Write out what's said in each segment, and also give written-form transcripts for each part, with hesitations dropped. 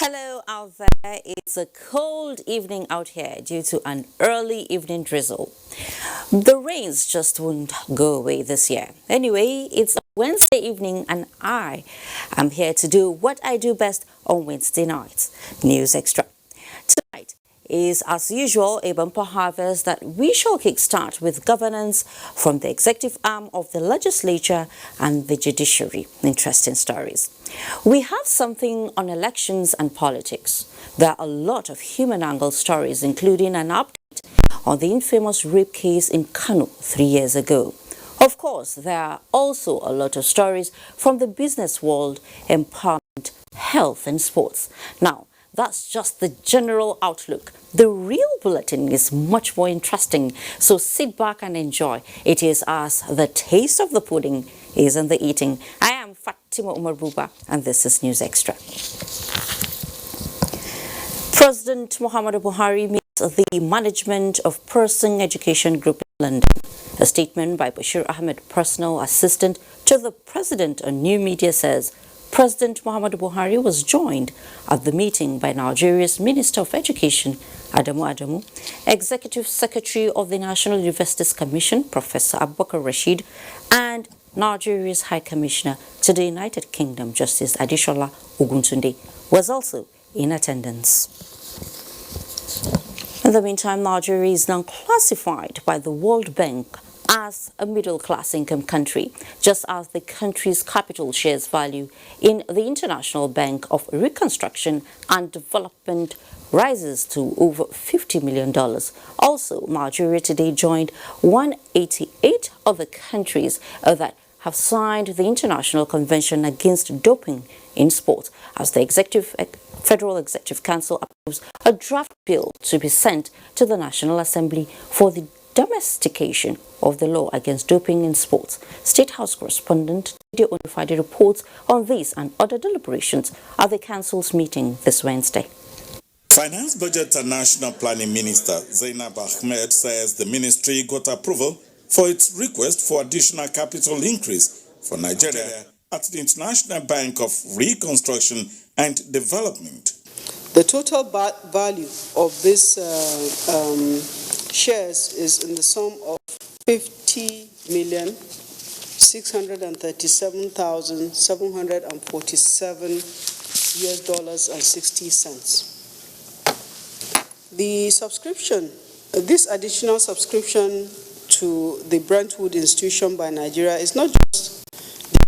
Hello out there. It's a cold evening out here due to an early evening drizzle. The rains just won't go away this year. Anyway, it's a Wednesday evening and I am here to do what I do best on Wednesday nights, News Extra. Tonight is, as usual, a bumper harvest that we shall kickstart with governance from the executive arm of the legislature and the judiciary. Interesting stories. We have something on elections and politics. There are a lot of human angle stories, including an update on the infamous rape case in Kano 3 years ago. Of course, there are also a lot of stories from the business world, empowerment, health and sports. Now, that's just the general outlook. The real bulletin is much more interesting, so sit back and enjoy. It is as the taste of the pudding is in the eating. I am Fatima Umar Buba, and this is News Extra. President Muhammadu Buhari meets the management of Person Education Group in London. A statement by Bashir Ahmed, personal assistant to the president on new media, says President Muhammadu Buhari was joined at the meeting by Nigeria's Minister of Education, Adamu, Executive Secretary of the National Universities Commission, Professor Abubakar Rashid, and Nigeria's High Commissioner to the United Kingdom, Justice Adishola Oguntunde, was also in attendance. In the meantime, Nigeria is now classified by the World Bank as a middle-class income country, just as the country's capital shares value in the International Bank of Reconstruction and Development rises to over $50 million. Also, Nigeria today joined 188 other countries that have signed the International Convention Against Doping in Sport, as the Federal Executive Council approves a draft bill to be sent to the National Assembly for the domestication of the law against doping in sports. State House correspondent Khadija Bashir reports on these and other deliberations at the Council's meeting this Wednesday. Finance, Budget and National Planning Minister Zainab Ahmed says the ministry got approval for its request for additional capital increase for Nigeria at the International Bank of Reconstruction and Development. The total value of this shares is in the sum of $50,637,747 The subscription, this additional subscription to the Brentwood institution by Nigeria is not just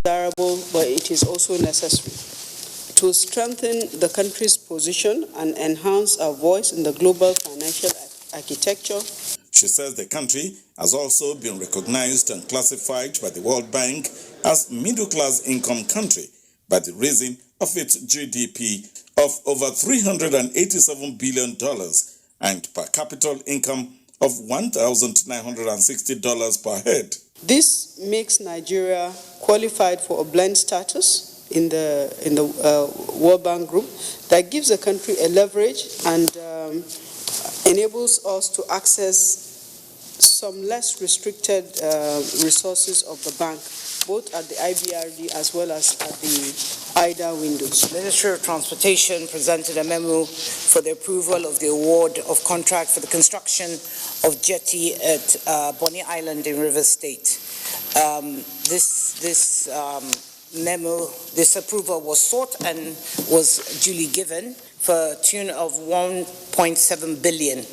desirable, but it is also necessary to strengthen the country's position and enhance our voice in the global financial architecture. She says the country has also been recognized and classified by the World Bank as middle-class income country by the reason of its GDP of over $387 billion and per capita income of $1,960 per head. This makes Nigeria qualified for a blend status in the World Bank Group that gives the country a leverage and enables us to access some less restricted resources of the bank, both at the IBRD as well as at the IDA windows. The Ministry of Transportation presented a memo for the approval of the award of contract for the construction of jetty at Bonny Island in Rivers State. This approval was sought and was duly given for a tune of 1.7 billion.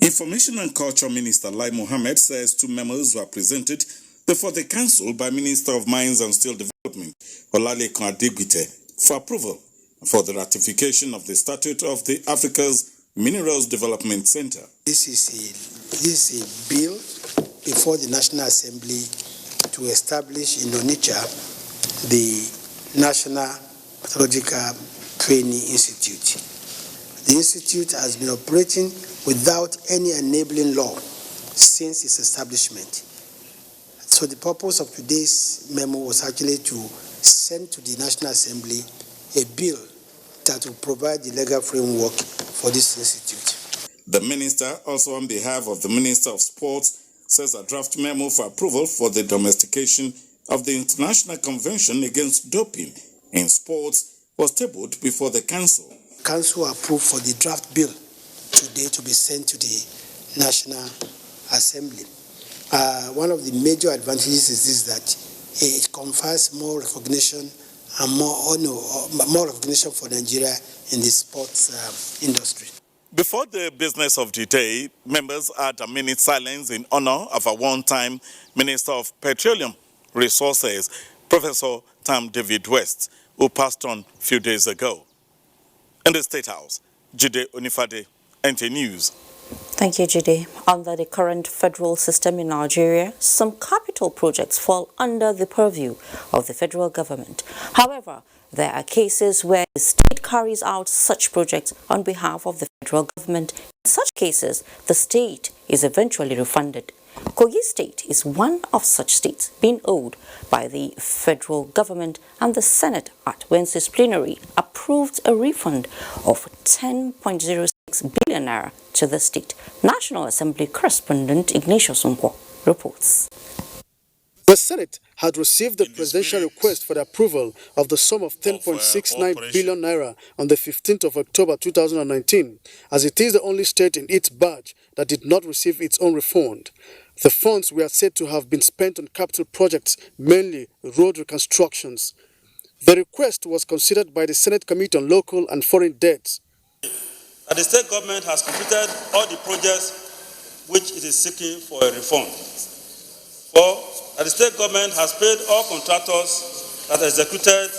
Information and Culture Minister Lai Mohammed says two memos were presented before the Council by Minister of Mines and Steel Development, Olalekan Adegbite, for approval for the ratification of the Statute of the Africa's Minerals Development Center. This is a bill before the National Assembly to establish in Onitsha the National Pathological Training Institute. The institute has been operating without any enabling law since its establishment. So the purpose of today's memo was actually to send to the National Assembly a bill that will provide the legal framework for this institute. The minister, also on behalf of the Minister of Sports, says a draft memo for approval for the domestication of the International Convention Against Doping in Sports was tabled before the Council. Council approved for the draft bill today to be sent to the National Assembly. One of the major advantages is that it confers more recognition and more recognition for Nigeria in the sports industry. Before the business of the day, members had a minute silence in honor of a one-time Minister of Petroleum Resources, Professor Tam David West, who passed on a few days ago. In the State House, Jide Onifade, NT News. Thank you, Jide. Under the current federal system in Nigeria, some capital projects fall under the purview of the federal government. However, there are cases where the state carries out such projects on behalf of the federal government. In such cases, the state is eventually refunded. Kogi State is one of such states being owed by the federal government, and the Senate at Wednesday's plenary approved a refund of 10.06 billion naira to the state. National Assembly correspondent Ignatius Nkwo reports. The Senate had received the presidential request for the approval of the sum of 10.69 billion naira on the 15th of October 2019, as it is the only state in its batch that did not receive its own refund. The funds were said to have been spent on capital projects, mainly road reconstructions. The request was considered by the Senate Committee on Local and Foreign Debts. The state government has completed all the projects which it is seeking for a refund. The state government has paid all contractors that executed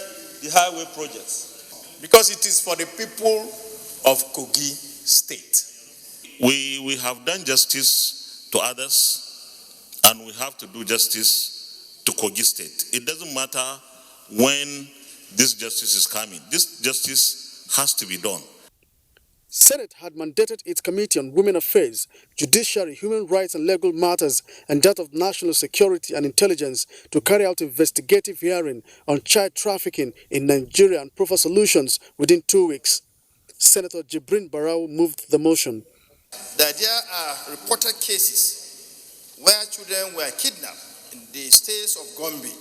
the highway projects. Because it is for the people of Kogi State. We have done justice to others, and we have to do justice to Kogi State. It doesn't matter when this justice is coming. This justice has to be done. Senate had mandated its Committee on Women Affairs, Judiciary, Human Rights and Legal Matters, and that of National Security and Intelligence to carry out investigative hearing on child trafficking in Nigeria and proffer solutions within 2 weeks. Senator Jibrin Barau moved the motion. That there are reported cases where children were kidnapped in the states of Gombe,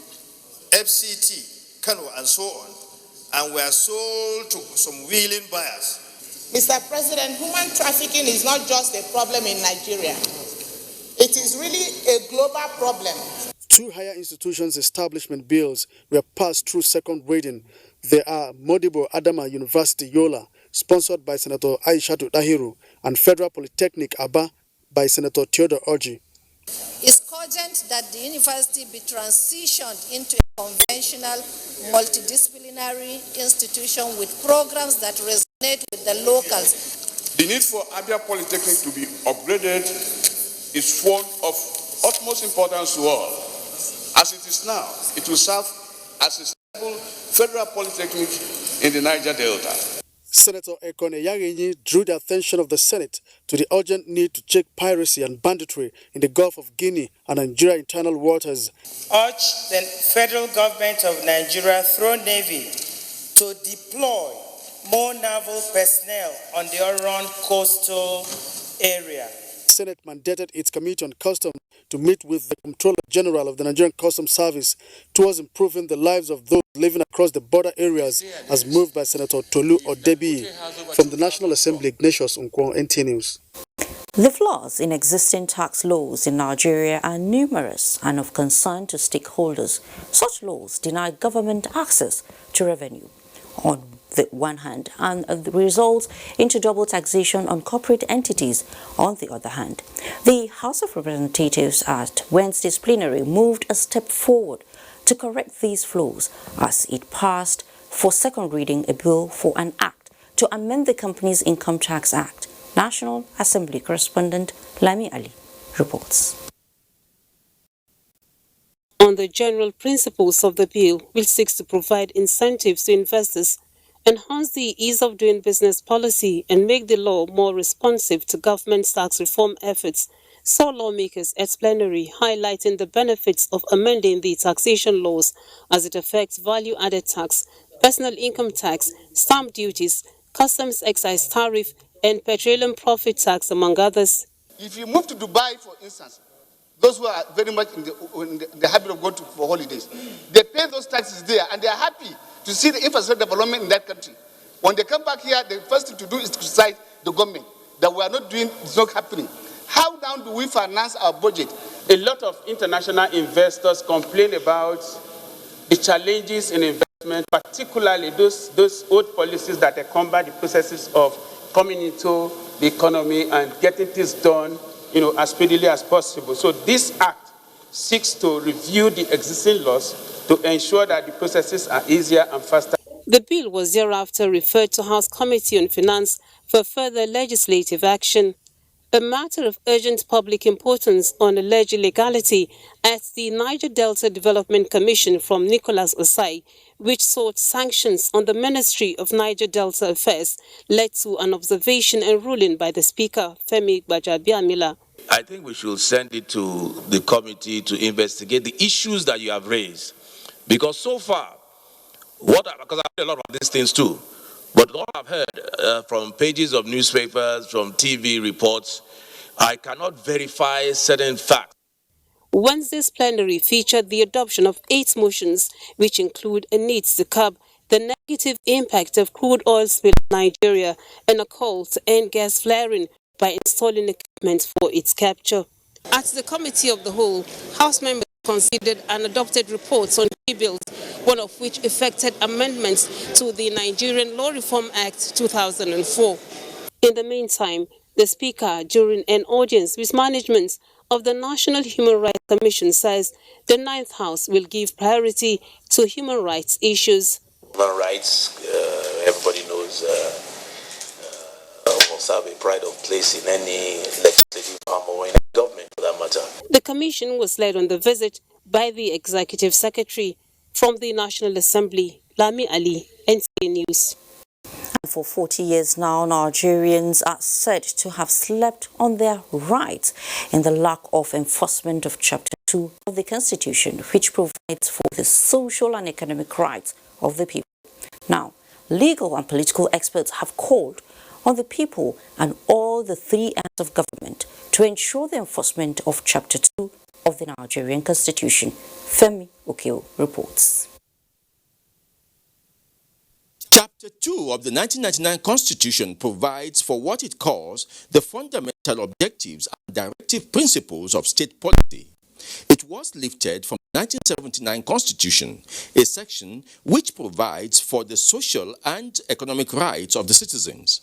FCT, Kano, and so on, and were sold to some willing buyers. Mr. President, human trafficking is not just a problem in Nigeria. It is really a global problem. 2 higher institutions establishment bills were passed through second reading. They are Modibo Adama University Yola, sponsored by Senator Aishatu Dahiru, and Federal Polytechnic Aba by Senator Theodore Orji. It's urgent that the university be transitioned into a conventional, multidisciplinary institution with programs that resonate with the locals. The need for Abia Polytechnic to be upgraded is one of utmost importance to all. As it is now, it will serve as a stable federal polytechnic in the Niger Delta. Senator Ekone Yagenyi drew the attention of the Senate to the urgent need to check piracy and banditry in the Gulf of Guinea and Nigeria internal waters. Urge the federal government of Nigeria through Navy to deploy more naval personnel on the Oron coastal area. Senate mandated its Committee on Customs to meet with the Comptroller General of the Nigerian Customs Service towards improving the lives of those living across the border areas, as moved by Senator Tolu Odebi. From the National Assembly, Ignatius Nkwo, NT News. The flaws in existing tax laws in Nigeria are numerous and of concern to stakeholders. Such laws deny government access to revenue on the one hand, and the results into double taxation on corporate entities on the other hand. The House of Representatives at Wednesday's plenary moved a step forward to correct these flaws as it passed for second reading a bill for an act to amend the Companies Income Tax Act. National Assembly correspondent Lami Ali reports. On the general principles of the bill, which seeks to provide incentives to investors, enhance the ease of doing business policy, and make the law more responsive to government's tax reform efforts, saw lawmakers at plenary highlighting the benefits of amending the taxation laws as it affects value-added tax, personal income tax, stamp duties, customs excise tariff, and petroleum profit tax, among others. If you move to Dubai, for instance, those who are very much in the habit of going for holidays, they pay those taxes there, and they are happy to see the infrastructure development in that country. When they come back here, the first thing to do is to criticize the government that we are not doing, it's not happening. How now do we finance our budget? A lot of international investors complain about the challenges in investment, particularly those old policies that encumber the processes of coming into the economy and getting things done, as speedily as possible. So this act seeks to review the existing laws to ensure that the processes are easier and faster. The bill was thereafter referred to House Committee on Finance for further legislative action. A matter of urgent public importance on alleged illegality at the Niger Delta Development Commission from Nicholas Osai, which sought sanctions on the Ministry of Niger Delta Affairs, led to an observation and ruling by the Speaker, Femi Gbajabiamila. I think we should send it to the committee to investigate the issues that you have raised. Because so far, because I've heard a lot of these things too, but all I've heard from pages of newspapers, from TV reports, I cannot verify certain facts. Wednesday's plenary featured the adoption of 8 motions, which include a need to curb the negative impact of crude oil spill in Nigeria and a call to end gas flaring by installing equipment for its capture. At the Committee of the Whole, House members considered and adopted reports on 3 bills, one of which effected amendments to the Nigerian Law Reform Act 2004. In the meantime, the Speaker, during an audience with management of the National Human Rights Commission, says the 9th House will give priority to human rights issues. Human rights, everybody knows, must have a pride of place in any legislative arm or in government for that matter. The commission was led on the visit by the Executive Secretary from the National Assembly, Lami Ali, NTA News. For 40 years now, Nigerians are said to have slept on their rights in the lack of enforcement of Chapter 2 of the Constitution, which provides for the social and economic rights of the people. Now, legal and political experts have called on the people and all the 3 arms of government to ensure the enforcement of Chapter 2 of the Nigerian Constitution. Femi Okeo reports. Chapter 2 of the 1999 Constitution provides for what it calls the fundamental objectives and directive principles of state policy. It was lifted from the 1979 Constitution, a section which provides for the social and economic rights of the citizens.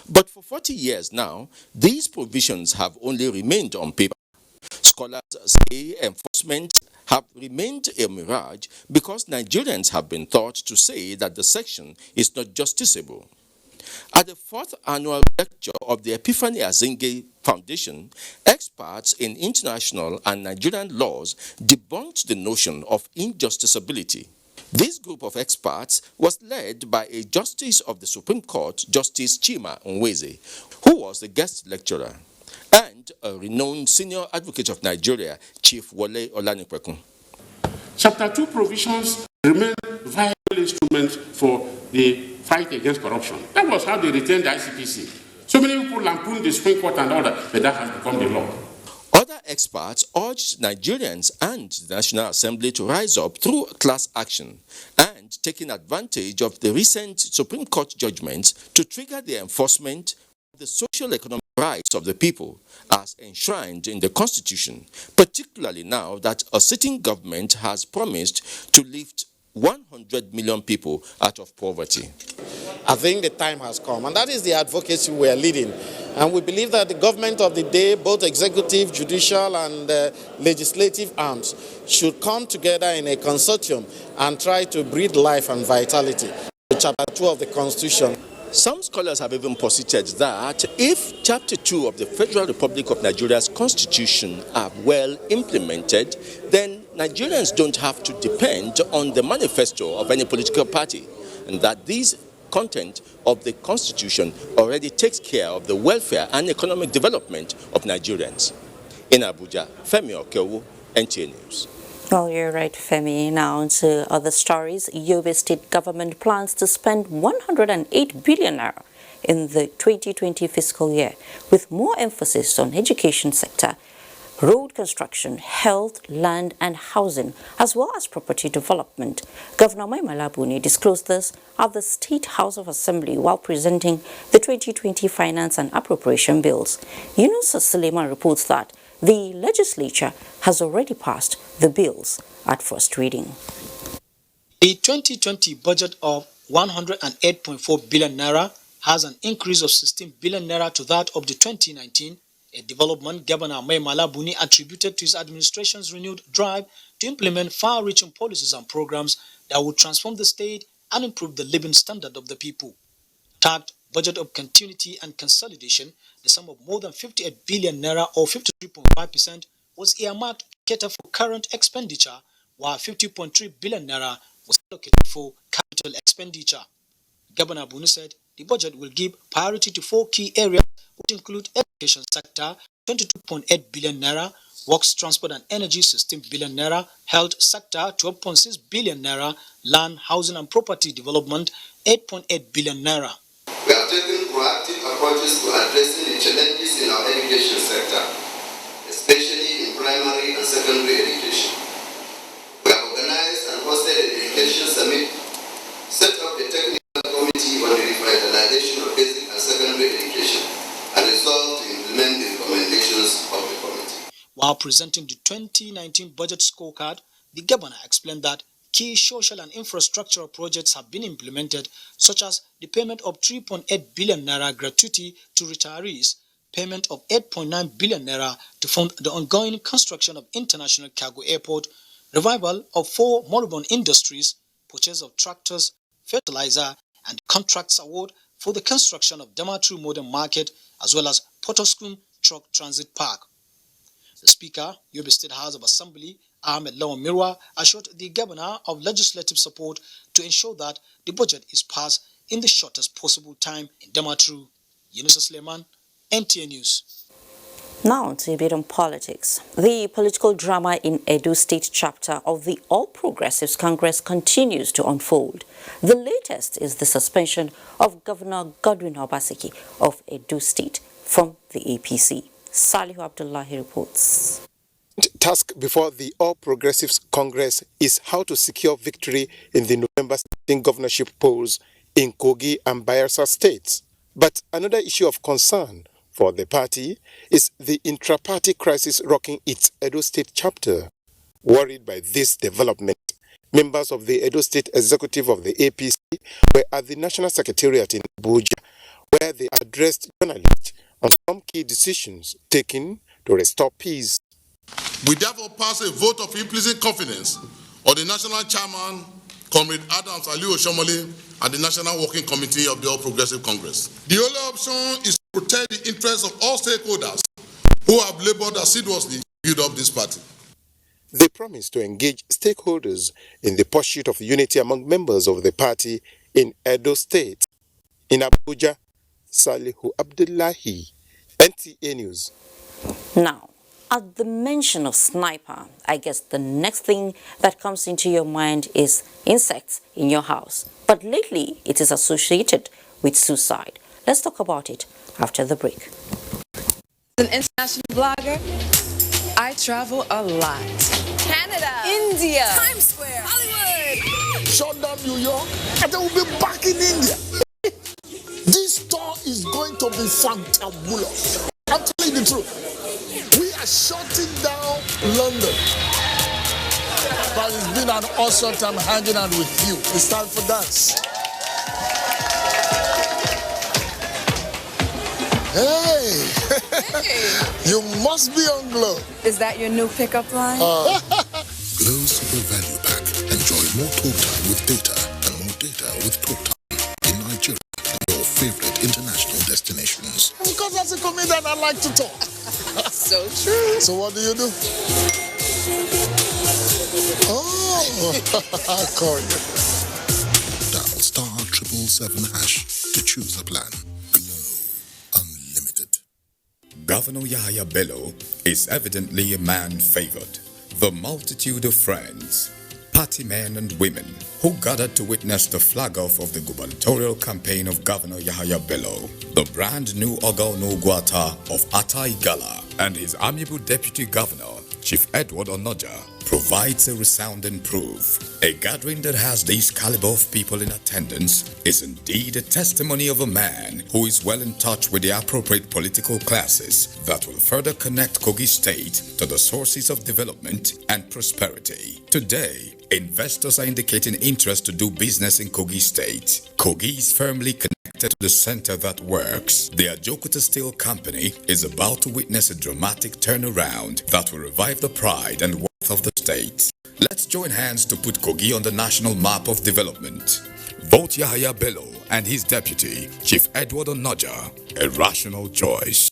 But for 40 years now, these provisions have only remained on paper. Scholars say enforcement have remained a mirage because Nigerians have been taught to say that the section is not justiciable. At the 4th annual lecture of the Epiphany Azinge Foundation, experts in international and Nigerian laws debunked the notion of injusticiability. This group of experts was led by a justice of the Supreme Court, Justice Chima Onweze, who was the guest lecturer, and a renowned senior advocate of Nigeria, Chief Wole Olanipekun. Chapter 2 provisions remain viable instruments for the fight against corruption. That was how they retained the ICPC. So many people lampooned the Supreme Court and all that, but that has become the law. Other experts urged Nigerians and the National Assembly to rise up through class action and taking advantage of the recent Supreme Court judgments to trigger the enforcement of the social economic rights of the people as enshrined in the Constitution, particularly now that a sitting government has promised to lift 100 million people out of poverty. I think the time has come, and that is the advocacy we are leading. And we believe that the government of the day, both executive, judicial, and legislative arms, should come together in a consortium and try to breathe life and vitality to Chapter 2 of the Constitution. Some scholars have even posited that if Chapter 2 of the Federal Republic of Nigeria's Constitution are well implemented, then Nigerians don't have to depend on the manifesto of any political party, and that these content of the Constitution already takes care of the welfare and economic development of Nigerians. In Abuja, Femi Okewu, NTA News. Well, you're right, Femi. Now to other stories. Edo State government plans to spend 108 billion naira in the 2020 fiscal year, with more emphasis on education sector. road construction, health, land and housing, as well as property development. Governor Mainland disclosed this at the State House of Assembly while presenting the 2020 Finance and Appropriation Bills. Yunus Suleiman reports that the legislature has already passed the bills at first reading. The 2020 budget of 108.4 billion naira has an increase of 16 billion naira to that of the 2019, a development Governor Mainland attributed to his administration's renewed drive to implement far-reaching policies and programs that would transform the state and improve the living standard of the people. Tagged Budget of Continuity and Consolidation, the sum of more than 58 billion naira or 53.5% was earmarked to cater for current expenditure, while 50.3 billion naira was allocated for capital expenditure. Governor Bunu said the budget will give priority to 4 key areas, which include education sector, 22.8 billion naira, works, transport and energy, 16 billion naira, health sector, 12.6 billion naira, land, housing and property development, 8.8 billion naira. We have taken proactive approaches to addressing the challenges in our education sector, especially in primary and secondary education. We have organized and hosted an education summit, set up a technical committee on the revitalization of basic and secondary education, and resolved to implement the recommendations of the committee. While presenting the 2019 budget scorecard, the governor explained that key social and infrastructural projects have been implemented, such as the payment of 3.8 billion naira gratuity to retirees, payment of 8.9 billion naira to fund the ongoing construction of International Cargo Airport, revival of 4 moribund industries, purchase of tractors, fertilizer, and contracts award for the construction of Damatru Modern Market, as well as Potoskum Truck Transit Park. The Speaker, Edo State House of Assembly, Ahmed Lawan Mirwa, assured the Governor of legislative support to ensure that the budget is passed in the shortest possible time in Damatru. Yunus Suleiman, NTA News. Now to a bit on politics. The political drama in Edo State chapter of the All Progressives Congress continues to unfold. The latest is the suspension of Governor Godwin Obaseki of Edo State from the APC. Salihu Abdullahi reports. Task before the All Progressives Congress is how to secure victory in the November 16 governorship polls in Kogi and Bayelsa states. But another issue of concern for the party is the intra-party crisis rocking its Edo State chapter. Worried by this development, members of the Edo State executive of the APC were at the National Secretariat in Abuja, where they addressed journalists on some key decisions taken to restore peace. We therefore pass a vote of implicit confidence on the National Chairman, Comrade Adams Aliu Oshomole, and the National Working Committee of the All Progressive Congress. The only option is to protect the interests of all stakeholders who have labored assiduously to build up this party. They promised to engage stakeholders in the pursuit of unity among members of the party in Edo State. In Abuja, Salihu Abdullahi, NTA News. Now, at the mention of sniper, I guess the next thing that comes into your mind is insects in your house. But lately, it is associated with suicide. Let's talk about it after the break. As an international blogger, I travel a lot. Canada, India, Times Square, Hollywood. Shut down New York, and then we'll be back in India. This tour is going to be fantabulous. I'm telling you the truth. We are shutting down London. But it's been an awesome time hanging out with you. It's time for dance. Hey! You must be on Glow. Is that your new pickup line? Glow Super Value Pack. Enjoy more talk time with data and more data with talk time in Nigeria and your favorite international destinations. Because as a comedian, I like to talk. So true. So what do you do? Oh, I'll call you. Dial *777# to choose a plan. Glow Unlimited. Governor Yahaya Bello is evidently a man favored. The multitude of friends, party men and women who gathered to witness the flag-off of the gubernatorial campaign of Governor Yahaya Bello, the brand new Oga Onogwata of Atai Gala, and his amiable Deputy Governor, Chief Edward Onoja, provides a resounding proof. A gathering that has this caliber of people in attendance is indeed a testimony of a man who is well in touch with the appropriate political classes that will further connect Kogi State to the sources of development and prosperity. Today, investors are indicating interest to do business in Kogi State. Kogi is firmly connected to the center that works. The Ajokuta Steel Company is about to witness a dramatic turnaround that will revive the pride and worth of the state. Let's join hands to put Kogi on the national map of development. Vote Yahaya Bello and his deputy, Chief Edward Onoja, a rational choice.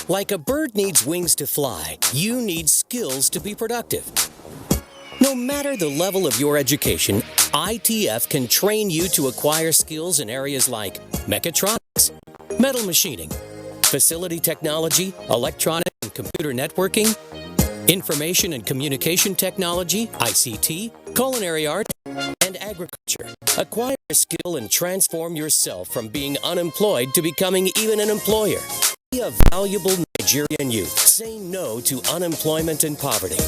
Like a bird needs wings to fly, you need skills to be productive. No matter the level of your education, ITF can train you to acquire skills in areas like mechatronics, metal machining, facility technology, electronic and computer networking, information and communication technology, ICT, culinary art, and agriculture. Acquire a skill and transform yourself from being unemployed to becoming even an employer. Be a valuable Nigerian youth. Say no to unemployment and poverty.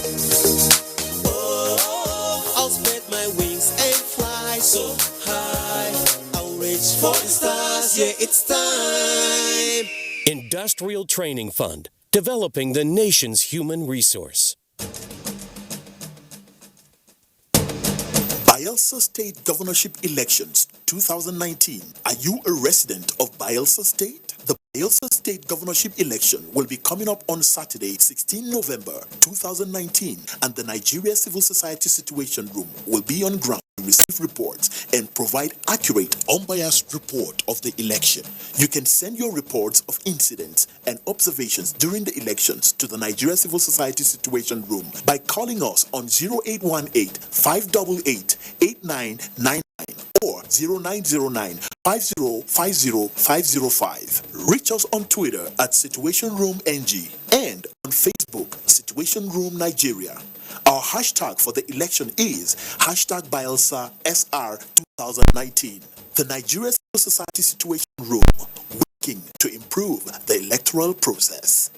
I'll spread my wings and fly so high. I'll reach for the stars, yeah, it's time. Industrial Training Fund, developing the nation's human resource. Bayelsa State Governorship Elections 2019. Are you a resident of Bayelsa State? The Bayelsa State Governorship election will be coming up on Saturday, 16 November 2019, and the Nigeria Civil Society Situation Room will be on ground to receive reports and provide accurate, unbiased report of the election. You can send your reports of incidents and observations during the elections to the Nigeria Civil Society Situation Room by calling us on 0818-588-8999 or 0909-5050-505. Reach us on Twitter at Situation Room NG and on Facebook, Situation Room Nigeria. Our hashtag for the election is hashtag Bayelsa SR 2019. The Nigeria Civil Society Situation Room, working to improve the electoral process.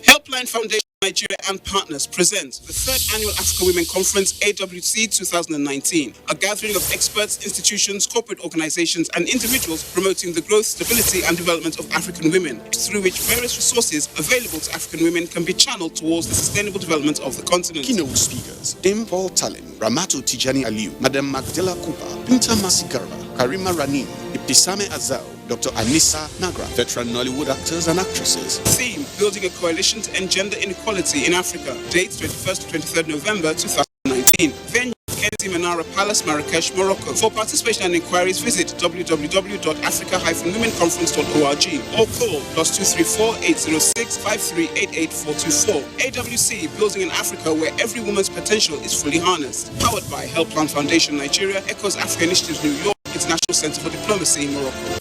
Helpline Foundation Nigeria and partners present the 3rd Annual Africa Women Conference AWC 2019, a gathering of experts, institutions, corporate organizations, and individuals promoting the growth, stability, and development of African women, through which various resources available to African women can be channeled towards the sustainable development of the continent. Keynote speakers: Dame Paul Talin, Ramato Tijani Aliu, Madam Magdala Kupa, Binta Masigarba, Karima Ranim, Ibtisame Azal, Dr. Anissa Nagra, veteran Nollywood actors and actresses. Theme: Building a Coalition to End Gender Inequality in Africa. Dates: 21st to 23rd November 2019. Venue: Kenzi Menara Palace, Marrakesh, Morocco. For participation and inquiries, visit www.africa-womenconference.org or call +234 806 5388 424. AWC, building an Africa where every woman's potential is fully harnessed. Powered by Helpline Foundation Nigeria, Echoes Africa Initiatives New York, International Center for Diplomacy in Morocco.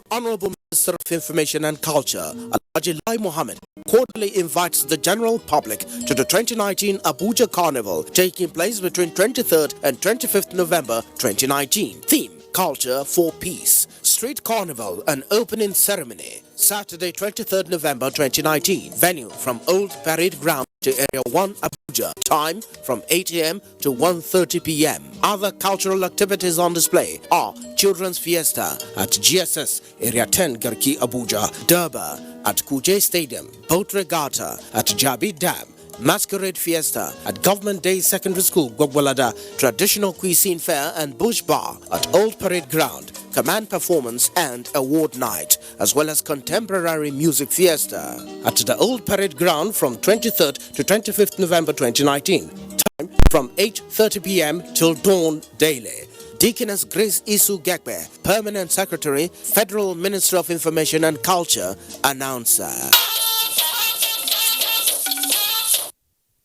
Honorable Minister of Information and Culture, Alhaji Lai Mohammed, cordially invites the general public to the 2019 Abuja Carnival, taking place between 23rd and 25th November 2019. Theme: Culture for Peace. Street Carnival and opening ceremony. Saturday, 23rd November 2019. Venue: from Old Parade Ground to Area 1, Abuja. Time: from 8 a.m. to 1:30 p.m. Other cultural activities on display are Children's Fiesta at GSS Area 10, Garki, Abuja. Durbar at Kogi Stadium. Boat Regatta at Jabi Dam. Masquerade Fiesta at Government Day Secondary School, Gwagwalada. Traditional Cuisine Fair and Bush Bar at Old Parade Ground. Command Performance and Award Night, as well as Contemporary Music Fiesta at the Old Parade Ground from 23rd to 25th November 2019. Time: from 8:30 p.m. till dawn daily. Deaconess Grace Isu Gekbe, Permanent Secretary, Federal Minister of Information and Culture, announcer.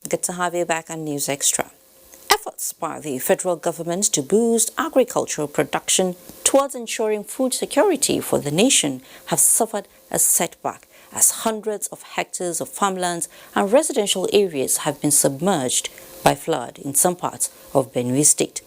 Good to have you back on News Extra. Efforts by the federal government to boost agricultural production towards ensuring food security for the nation have suffered a setback as hundreds of hectares of farmlands and residential areas have been submerged by flood in some parts of Benue State.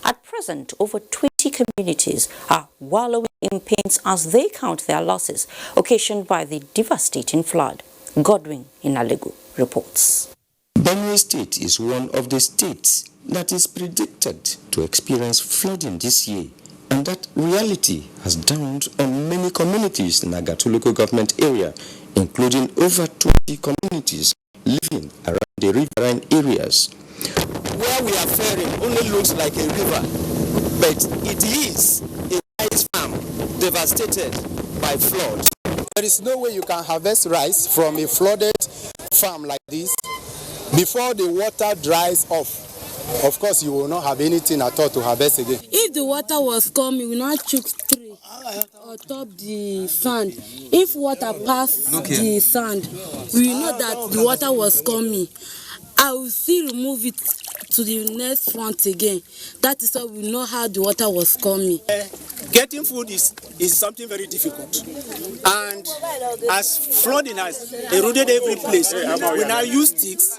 At present, over 20 communities are wallowing in pains as they count their losses occasioned by the devastating flood. Godwin Inalegu reports. Benue State is one of the states that is predicted to experience flooding this year, and that reality has dawned on many communities in Agatu local government area, including over 20 communities living around the riverine areas. Where we are faring only looks like a river, but it is a rice farm devastated by floods. There is no way you can harvest rice from a flooded farm like this before the water dries off. Of course, you will not have anything at all to harvest again. If the water was coming, we not chook tree or top the sand. If water passed the sand, we know that the water was coming. I will still remove it to the next front again. That is how we know how the water was coming. Getting food is something very difficult. And as flooding has eroded every place, we now use sticks,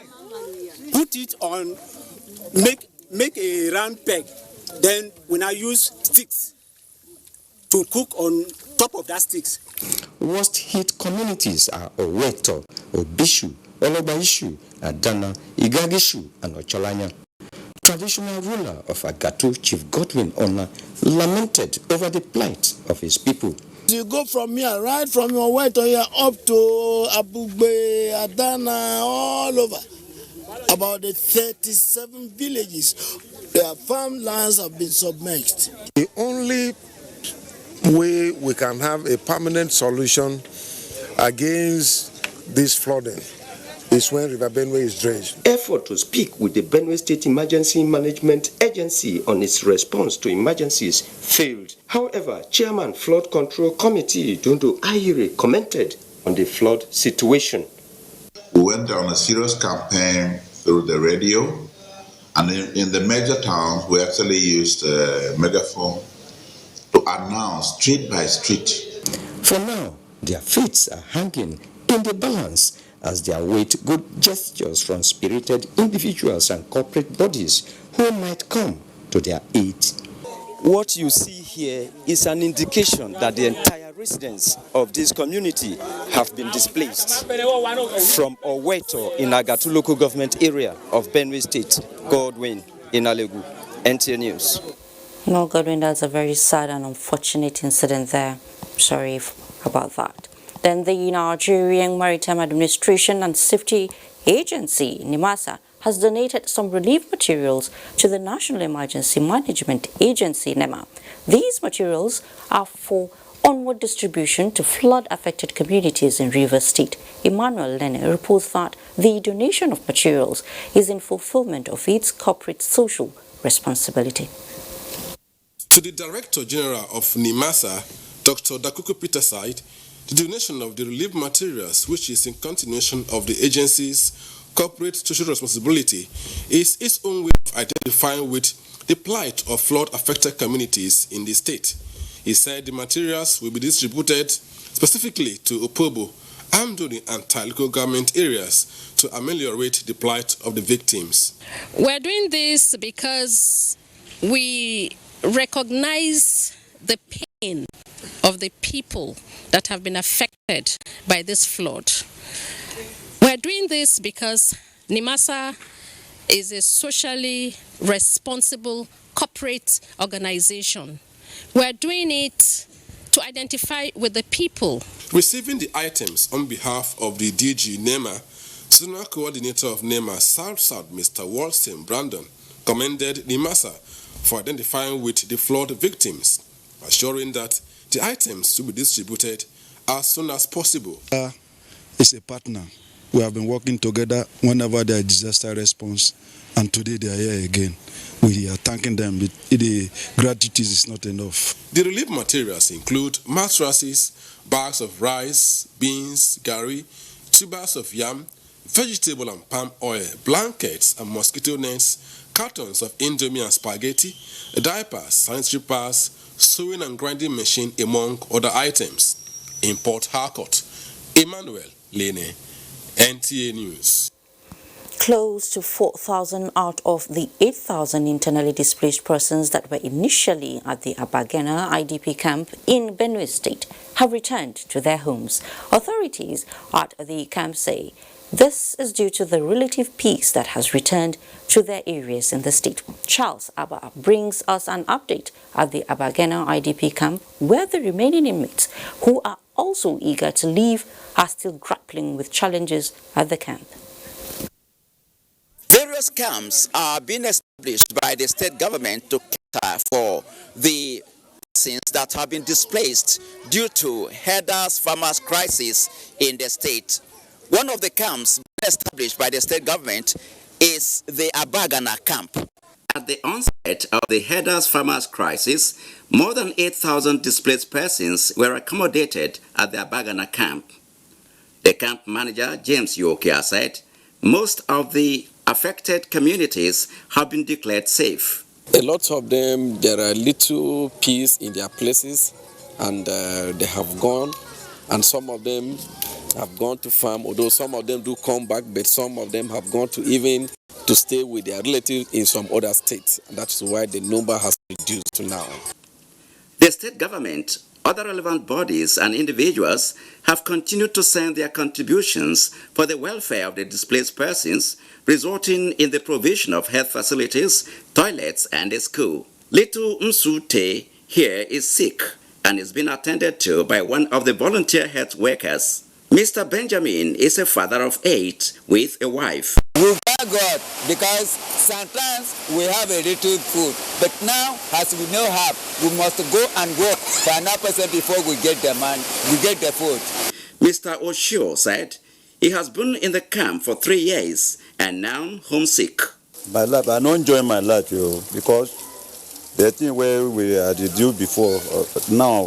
put it on, make a round peg. Then we now use sticks to cook on top of that sticks. Worst hit communities are Oweto, Obishu, Olobaishu, Adana, Igagishu, and Ocholanya. Traditional ruler of Agatu, Chief Godwin Ona, lamented over the plight of his people. You go from here, right from your way to here, up to Abuja, Adana, all over. About the 37 villages, their farmlands have been submerged. The only way we can have a permanent solution against this flooding is when River Benue is dredged. Effort to speak with the Benue State Emergency Management Agency on its response to emergencies failed. However, Chairman Flood Control Committee Dundu Ayire commented on the flood situation. We went on a serious campaign through the radio, and in the major towns we actually used a megaphone to announce street by street. For now, their fates are hanging in the balance as they await good gestures from spirited individuals and corporate bodies who might come to their aid. What you see here is an indication that the entire residents of this community have been displaced. From Oweto in Agatu local government area of Benue State, Godwin Inalegu, NTA News. No, Godwin, that's a very sad and unfortunate incident there. Sorry about that. Then the Nigerian Maritime Administration and Safety Agency, NEMA, has donated some relief materials to the National Emergency Management Agency, NEMA. These materials are for onward distribution to flood-affected communities in Rivers State. Emmanuel Lene reports that the donation of materials is in fulfillment of its corporate social responsibility. To the Director General of NEMA, Dr. Dakuku Peter said, the donation of the relief materials, which is in continuation of the agency's corporate social responsibility, is its own way of identifying with the plight of flood-affected communities in the state. He said the materials will be distributed specifically to Opobo, Amdoni, and Taliko government areas to ameliorate the plight of the victims. We're doing this because we recognize the pain of the people that have been affected by this flood. We're doing this because NEMA is a socially responsible corporate organization. We're doing it to identify with the people. Receiving the items on behalf of the DG NEMA, Zonal Coordinator of NEMA South, Mr. Walston Brandon, commended NEMA for identifying with the flood victims, assuring that the items will be distributed as soon as possible. It's a partner. We have been working together whenever there is disaster response, and today they are here again. We are thanking them. The gratitude is not enough. The relief materials include mattresses, bags of rice, beans, gari, tubers of yam, vegetable and palm oil, blankets and mosquito nets, cartons of indomie and spaghetti, diapers, sanitary pads, sewing and grinding machine, among other items. In Port Harcourt, Emmanuel Lene, NTA News. Close to 4,000 out of the 8,000 internally displaced persons that were initially at the Abadan IDP camp in Benue State have returned to their homes. Authorities at the camp say this is due to the relative peace that has returned to their areas in the state. Charles Abba brings us an update at the Abadan IDP camp, where the remaining inmates, who are also eager to leave, are still grappling with challenges at the camp. Various camps are being established by the state government to cater for the persons that have been displaced due to herders farmers crisis in the state. One of the camps being established by the state government is the Abadan Camp. At the onset of the herders farmers crisis, more than 8,000 displaced persons were accommodated at the Abadan Camp. The camp manager, James Yokia, said most of the affected communities have been declared safe. A lot of them, there are little peace in their places, and they have gone, and some of them have gone to farm, although some of them do come back, but some of them have gone to even to stay with their relatives in some other states. And that's why the number has reduced to now. The state government, other relevant bodies and individuals have continued to send their contributions for the welfare of the displaced persons, resulting in the provision of health facilities, toilets, and a school. Little Msute here is sick and is being attended to by one of the volunteer health workers. Mr. Benjamin is a father of 8 with a wife. We thank God because sometimes we have a little food, but now as we no have, we must go and work for another person before we get the money, we get the food. Mr. Oshio said he has been in the camp for 3 years and now homesick. My life, I don't enjoy my life, because the thing where we had to do before, now,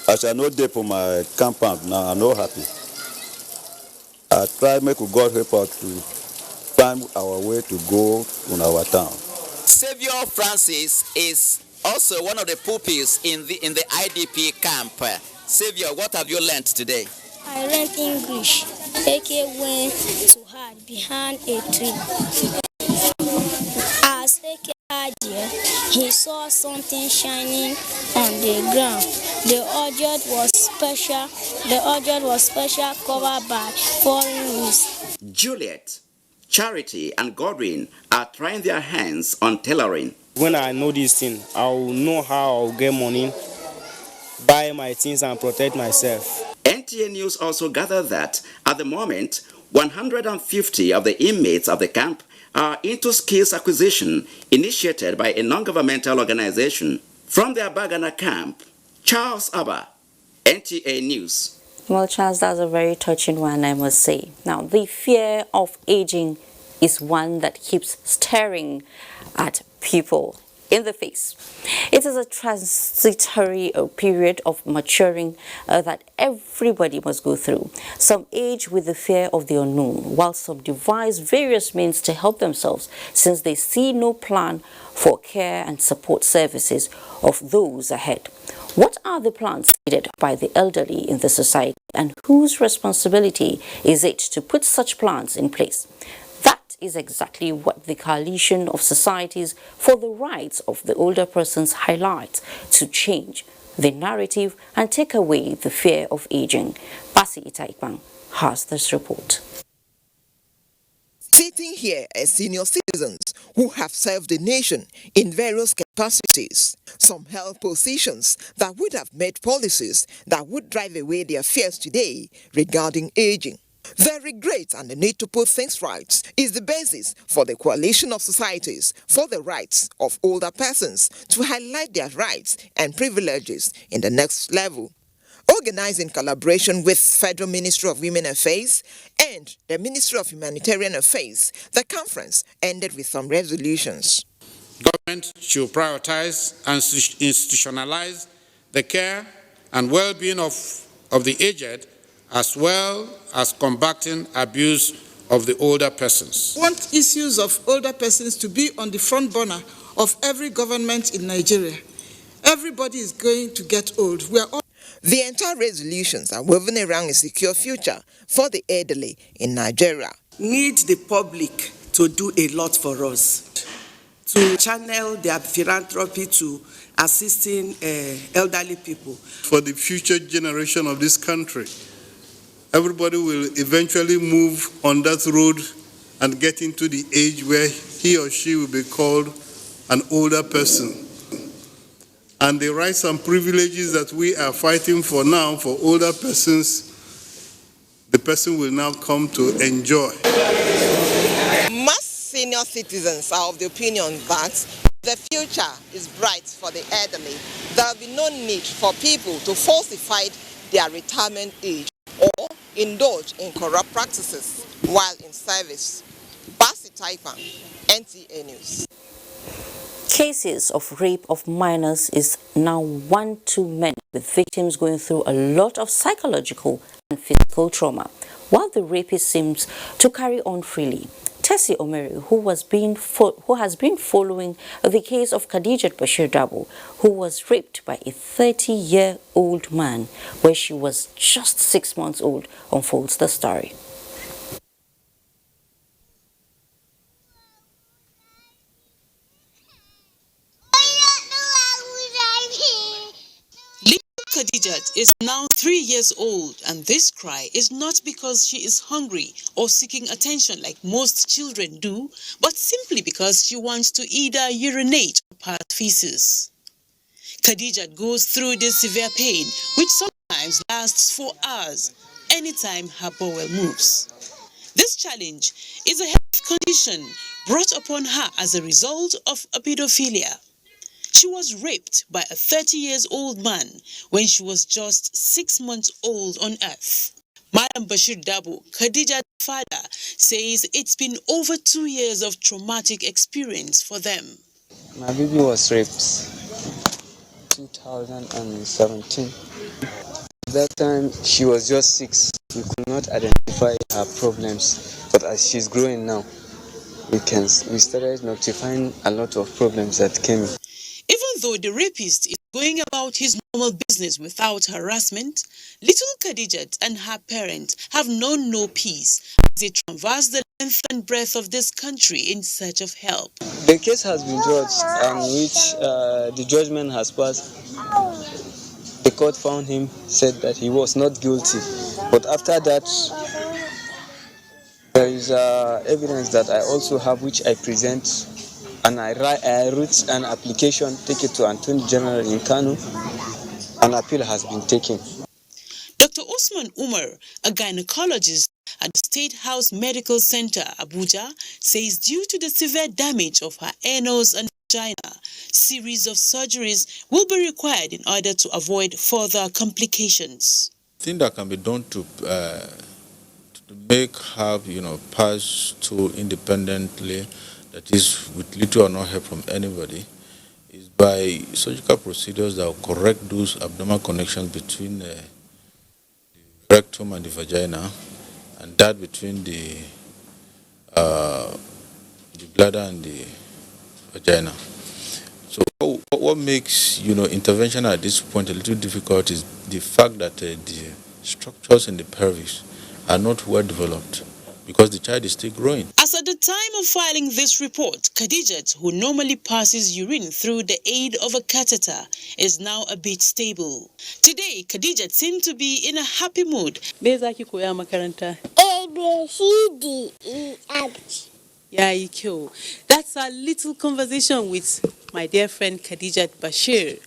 as I know there for my compound, now I'm not happy. I try make God help us to find our way to go in our town. Savior Francis is also one of the pupils in the IDP camp. Savior, what have you learned today? I learned English. Eke went to hide behind a tree. As Eke had there, he saw something shining on the ground. The object was special. The object was special, covered by foreign leaves. Juliet, Charity, and Godwin are trying their hands on tailoring. When I know this thing, I'll know how I'll get money, buy my things, and protect myself. NTA News also gathered that at the moment, 150 of the inmates of the camp are into skills acquisition initiated by a non-governmental organization. From the Abadan Camp, Charles Abba, NTA News. Well, Charles, that's a very touching one, I must say. Now, the fear of aging is one that keeps staring at people in the face. It is a transitory period of maturing that everybody must go through. Some age with the fear of the unknown, while some devise various means to help themselves, since they see no plan for care and support services of those ahead. What are the plans needed by the elderly in the society, and whose responsibility is it to put such plans in place? That is exactly what the Coalition of Societies for the Rights of the Older Persons highlights, to change the narrative and take away the fear of aging. Basi Itaikbang has this report. Sitting here as senior citizens who have served the nation in various capacities, some held positions that would have made policies that would drive away their fears today regarding aging. Their regret and the need to put things right is the basis for the Coalition of Societies for the Rights of Older Persons to highlight their rights and privileges in the next level. Organized in collaboration with Federal Ministry of Women Affairs and the Ministry of Humanitarian Affairs, the conference ended with some resolutions. Government should prioritize and institutionalize the care and well-being of the aged, as well as combating abuse of the older persons. We want issues of older persons to be on the front burner of every government in Nigeria. Everybody is going to get old. We are all. The entire resolutions are woven around a secure future for the elderly in Nigeria. Need the public to do a lot for us, to channel their philanthropy to assisting elderly people. For the future generation of this country, everybody will eventually move on that road and get into the age where he or she will be called an older person. And the rights and privileges that we are fighting for now for older persons, the person will now come to enjoy. Most senior citizens are of the opinion that the future is bright for the elderly. There will be no need for people to falsify their retirement age or indulge in corrupt practices while in service. Basi Taipan, NTA News. Cases of rape of minors is now one too many, with victims going through a lot of psychological and physical trauma, while the rapist seems to carry on freely. Tessie Omeri, who has been following the case of Khadija Bashir, who was raped by a 30-year-old man where she was just 6 months old, unfolds the story. Khadija is now 3 years old, and this cry is not because she is hungry or seeking attention like most children do, but simply because she wants to either urinate or pass feces. Khadija goes through this severe pain, which sometimes lasts for hours anytime her bowel moves. This challenge is a health condition brought upon her as a result of pedophilia. She was raped by a 30-year-old man when she was just 6 months old on earth. Madam Bashir Dabo, Khadija's father, says it's been over 2 years of traumatic experience for them. My baby was raped 2017. At that time, she was just 6. We could not identify her problems, but as she's growing now, we started notifying a lot of problems that came in. Even though the rapist is going about his normal business without harassment, little Khadija and her parents have known no peace as they traverse the length and breadth of this country in search of help. The case has been judged, and which the judgment has passed. The court found him, said that he was not guilty. But after that, there is evidence that I also have, which I present. And I wrote an application, take it to Attorney General in Kano. An appeal has been taken. Dr. Osman Umar, a gynecologist at the State House Medical Center, Abuja, says due to the severe damage of her anus and vagina, series of surgeries will be required in order to avoid further complications. The thing that can be done to make her, pass through independently, that is with little or no help from anybody, is by surgical procedures that will correct those abdominal connections between the rectum and the vagina, and that between the bladder and the vagina. So what makes intervention at this point a little difficult is the fact that the structures in the pelvis are not well developed, because the child is still growing. As at the time of filing this report, Khadija, who normally passes urine through the aid of a catheter, is now a bit stable. Today, Khadija seemed to be in a happy mood. makaranta? A, B, C, D, E, F. Yeah, that's a little conversation with my dear friend Khadija Bashir,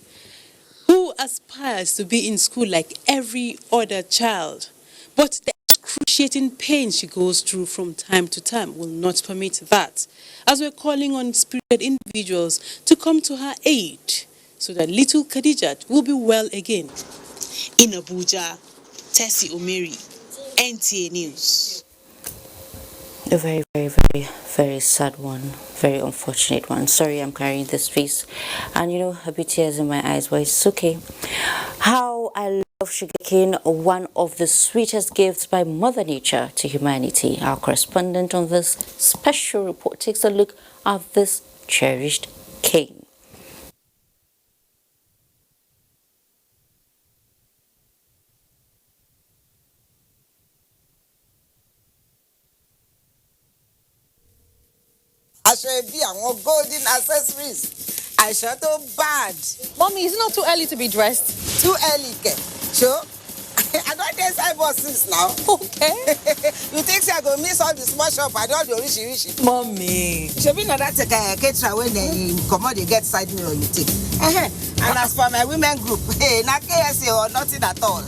who aspires to be in school like every other child. But the excruciating pain she goes through from time to time will not permit that, as we're calling on spirited individuals to come to her aid so that little Khadija will be well again. In Abuja, Tessie Omeri, NTA News. A very, very, very sad one. Very unfortunate one. Sorry I'm carrying this face. And a bit tears in my eyes, but it's okay. How I love sugarcane, one of the sweetest gifts by Mother Nature to humanity. Our correspondent on this special report takes a look at this cherished cane. golden accessories. I shot so bad. Mommy, is it not too early to be dressed? Too early, Ke. Sure. I don't dance cyber since now. Okay. You think I go miss all the small shop? I don't do rishi. Mommy. Should be not that caterer when they come out, they get side mirror you take. And as for my women group, hey, not KSA or nothing at all.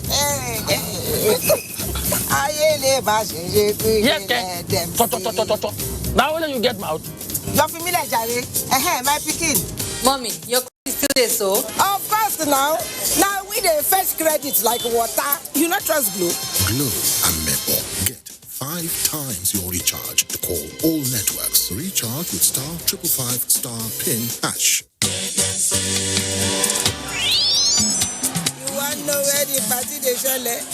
Now when you get mouth? You're familiar, Jerry. My picking. Mommy, your is still there, so? Of course now. Now we the first credit like water. You not trust Glow? Glow and Maple. Get 5 times your recharge to call all networks. Recharge with *555*PIN#. You want to know where the party they shall let?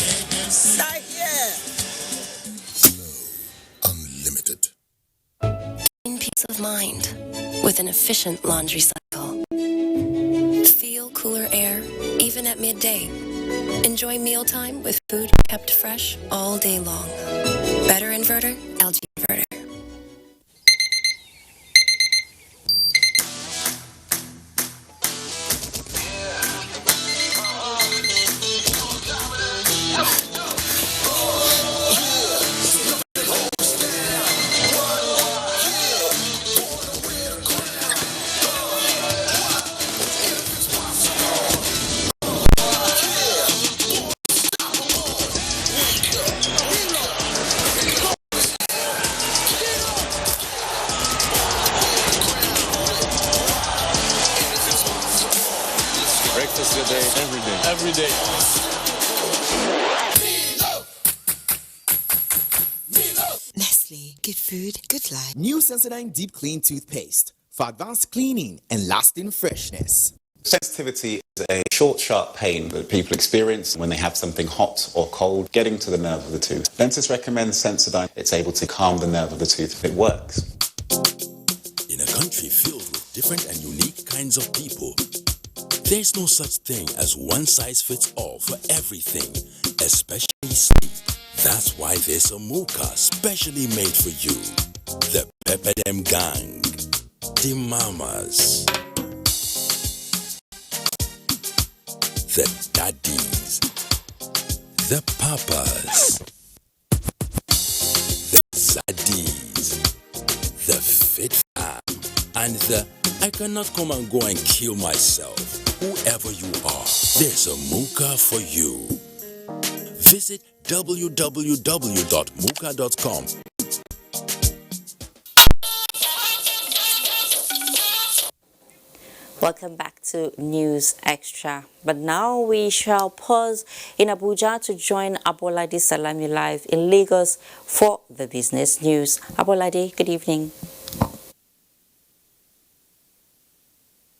Right here. Glow Unlimited. In peace of mind with an efficient laundry cycle. Feel cooler air even at midday. Enjoy mealtime with food kept fresh all day long. Better inverter, LG inverter. Every day. Nestle, good food, good life. New Sensodyne Deep Clean Toothpaste for advanced cleaning and lasting freshness. Sensitivity is a short, sharp pain that people experience when they have something hot or cold getting to the nerve of the tooth. Dentists recommend Sensodyne. It's able to calm the nerve of the tooth. It works. In a country filled with different and unique kinds of people, there's no such thing as one size fits all for everything, especially sleep. That's why there's a mocha specially made for you. The Pepperdem Gang, the Mamas, the Daddies, the Papas, the Zaddies, the Fit Fam, and the I cannot come and go and kill myself. Whoever you are, there's a mocha for you. Visit www.muka.com. Welcome back to News Extra. But now we shall pause in Abuja to join Abolade Salami live in Lagos for the business news. Abolade, good evening.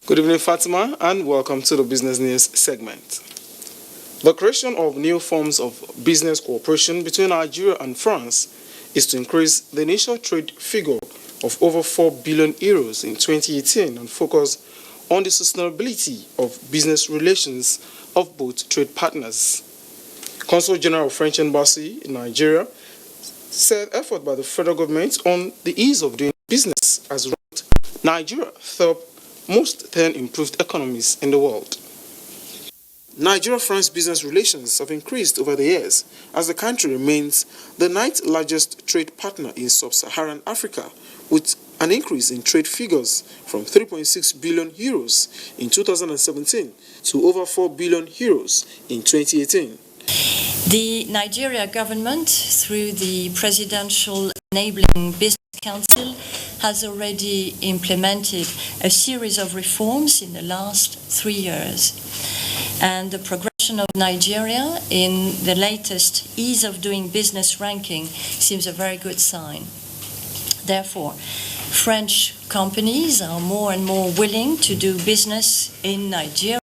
Good evening, Fatima, and welcome to the Business News segment. The creation of new forms of business cooperation between Nigeria and France is to increase the initial trade figure of over 4 billion euros in 2018 and focus on the sustainability of business relations of both trade partners. Consul General of French Embassy in Nigeria said effort by the federal government on the ease of doing business has ranked Nigeria top most 10 improved economies in the world. Nigeria-France business relations have increased over the years as the country remains the 9th largest trade partner in sub-Saharan Africa, with an increase in trade figures from 3.6 billion euros in 2017 to over 4 billion euros in 2018. The Nigeria government, through the Presidential Enabling Business Council, has already implemented a series of reforms in the last 3 years. And the progression of Nigeria in the latest Ease of Doing Business ranking seems a very good sign. Therefore, French companies are more and more willing to do business in Nigeria,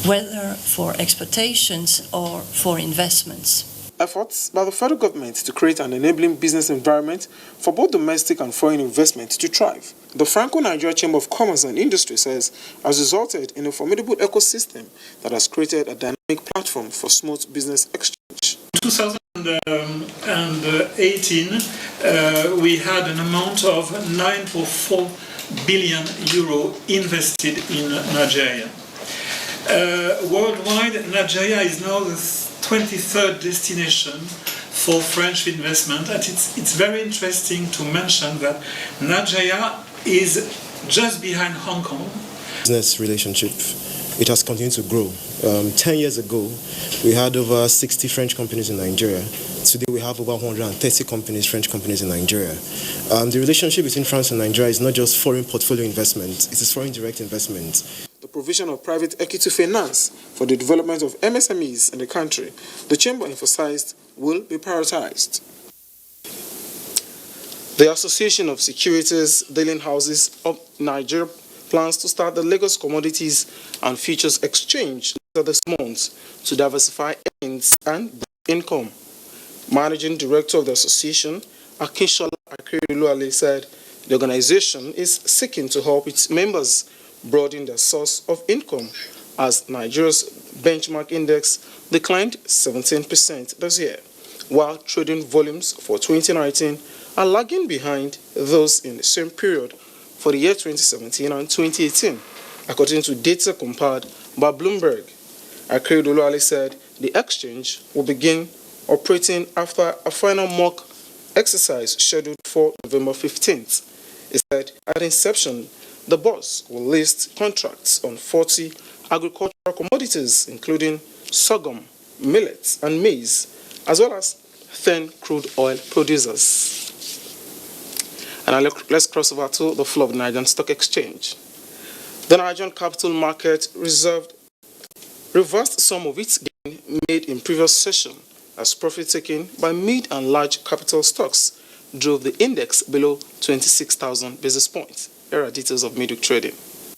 whether for exportations or for investments. Efforts by the federal government to create an enabling business environment for both domestic and foreign investment to thrive. The Franco-Nigeria Chamber of Commerce and Industry says has resulted in a formidable ecosystem that has created a dynamic platform for smooth business exchange. In 2018, we had an amount of 9.4 billion euro invested in Nigeria. Worldwide, Nigeria is now the 23rd destination for French investment, and it's very interesting to mention that Nigeria is just behind Hong Kong. Business relationship, it has continued to grow. 10 years ago, we had over 60 French companies in Nigeria. Today we have over 130 companies, French companies in Nigeria. The relationship between France and Nigeria is not just foreign portfolio investment, it is foreign direct investment. The provision of private equity finance for the development of MSMEs in the country, the Chamber emphasized, will be prioritized. The Association of Securities Dealing Houses of Nigeria plans to start the Lagos Commodities and Futures Exchange later this month to diversify earnings and income. Managing Director of the association, Akinshola Akeredoluwale, said the organization is seeking to help its members broaden their source of income as Nigeria's benchmark index declined 17% this year, while trading volumes for 2019 are lagging behind those in the same period for the year 2017 and 2018, according to data compiled by Bloomberg. Akeredoluwale said the exchange will begin operating after a final mock exercise scheduled for November 15th. He said at inception, the boss will list contracts on 40 agricultural commodities, including sorghum, millet, and maize, as well as 10 crude oil producers. And now let's cross over to the floor of the Nigerian Stock Exchange. The Nigerian capital market reversed some of its gain made in previous session as profit taken by mid and large capital stocks drove the index below 26,000 basis points. Here are details of midweek trading.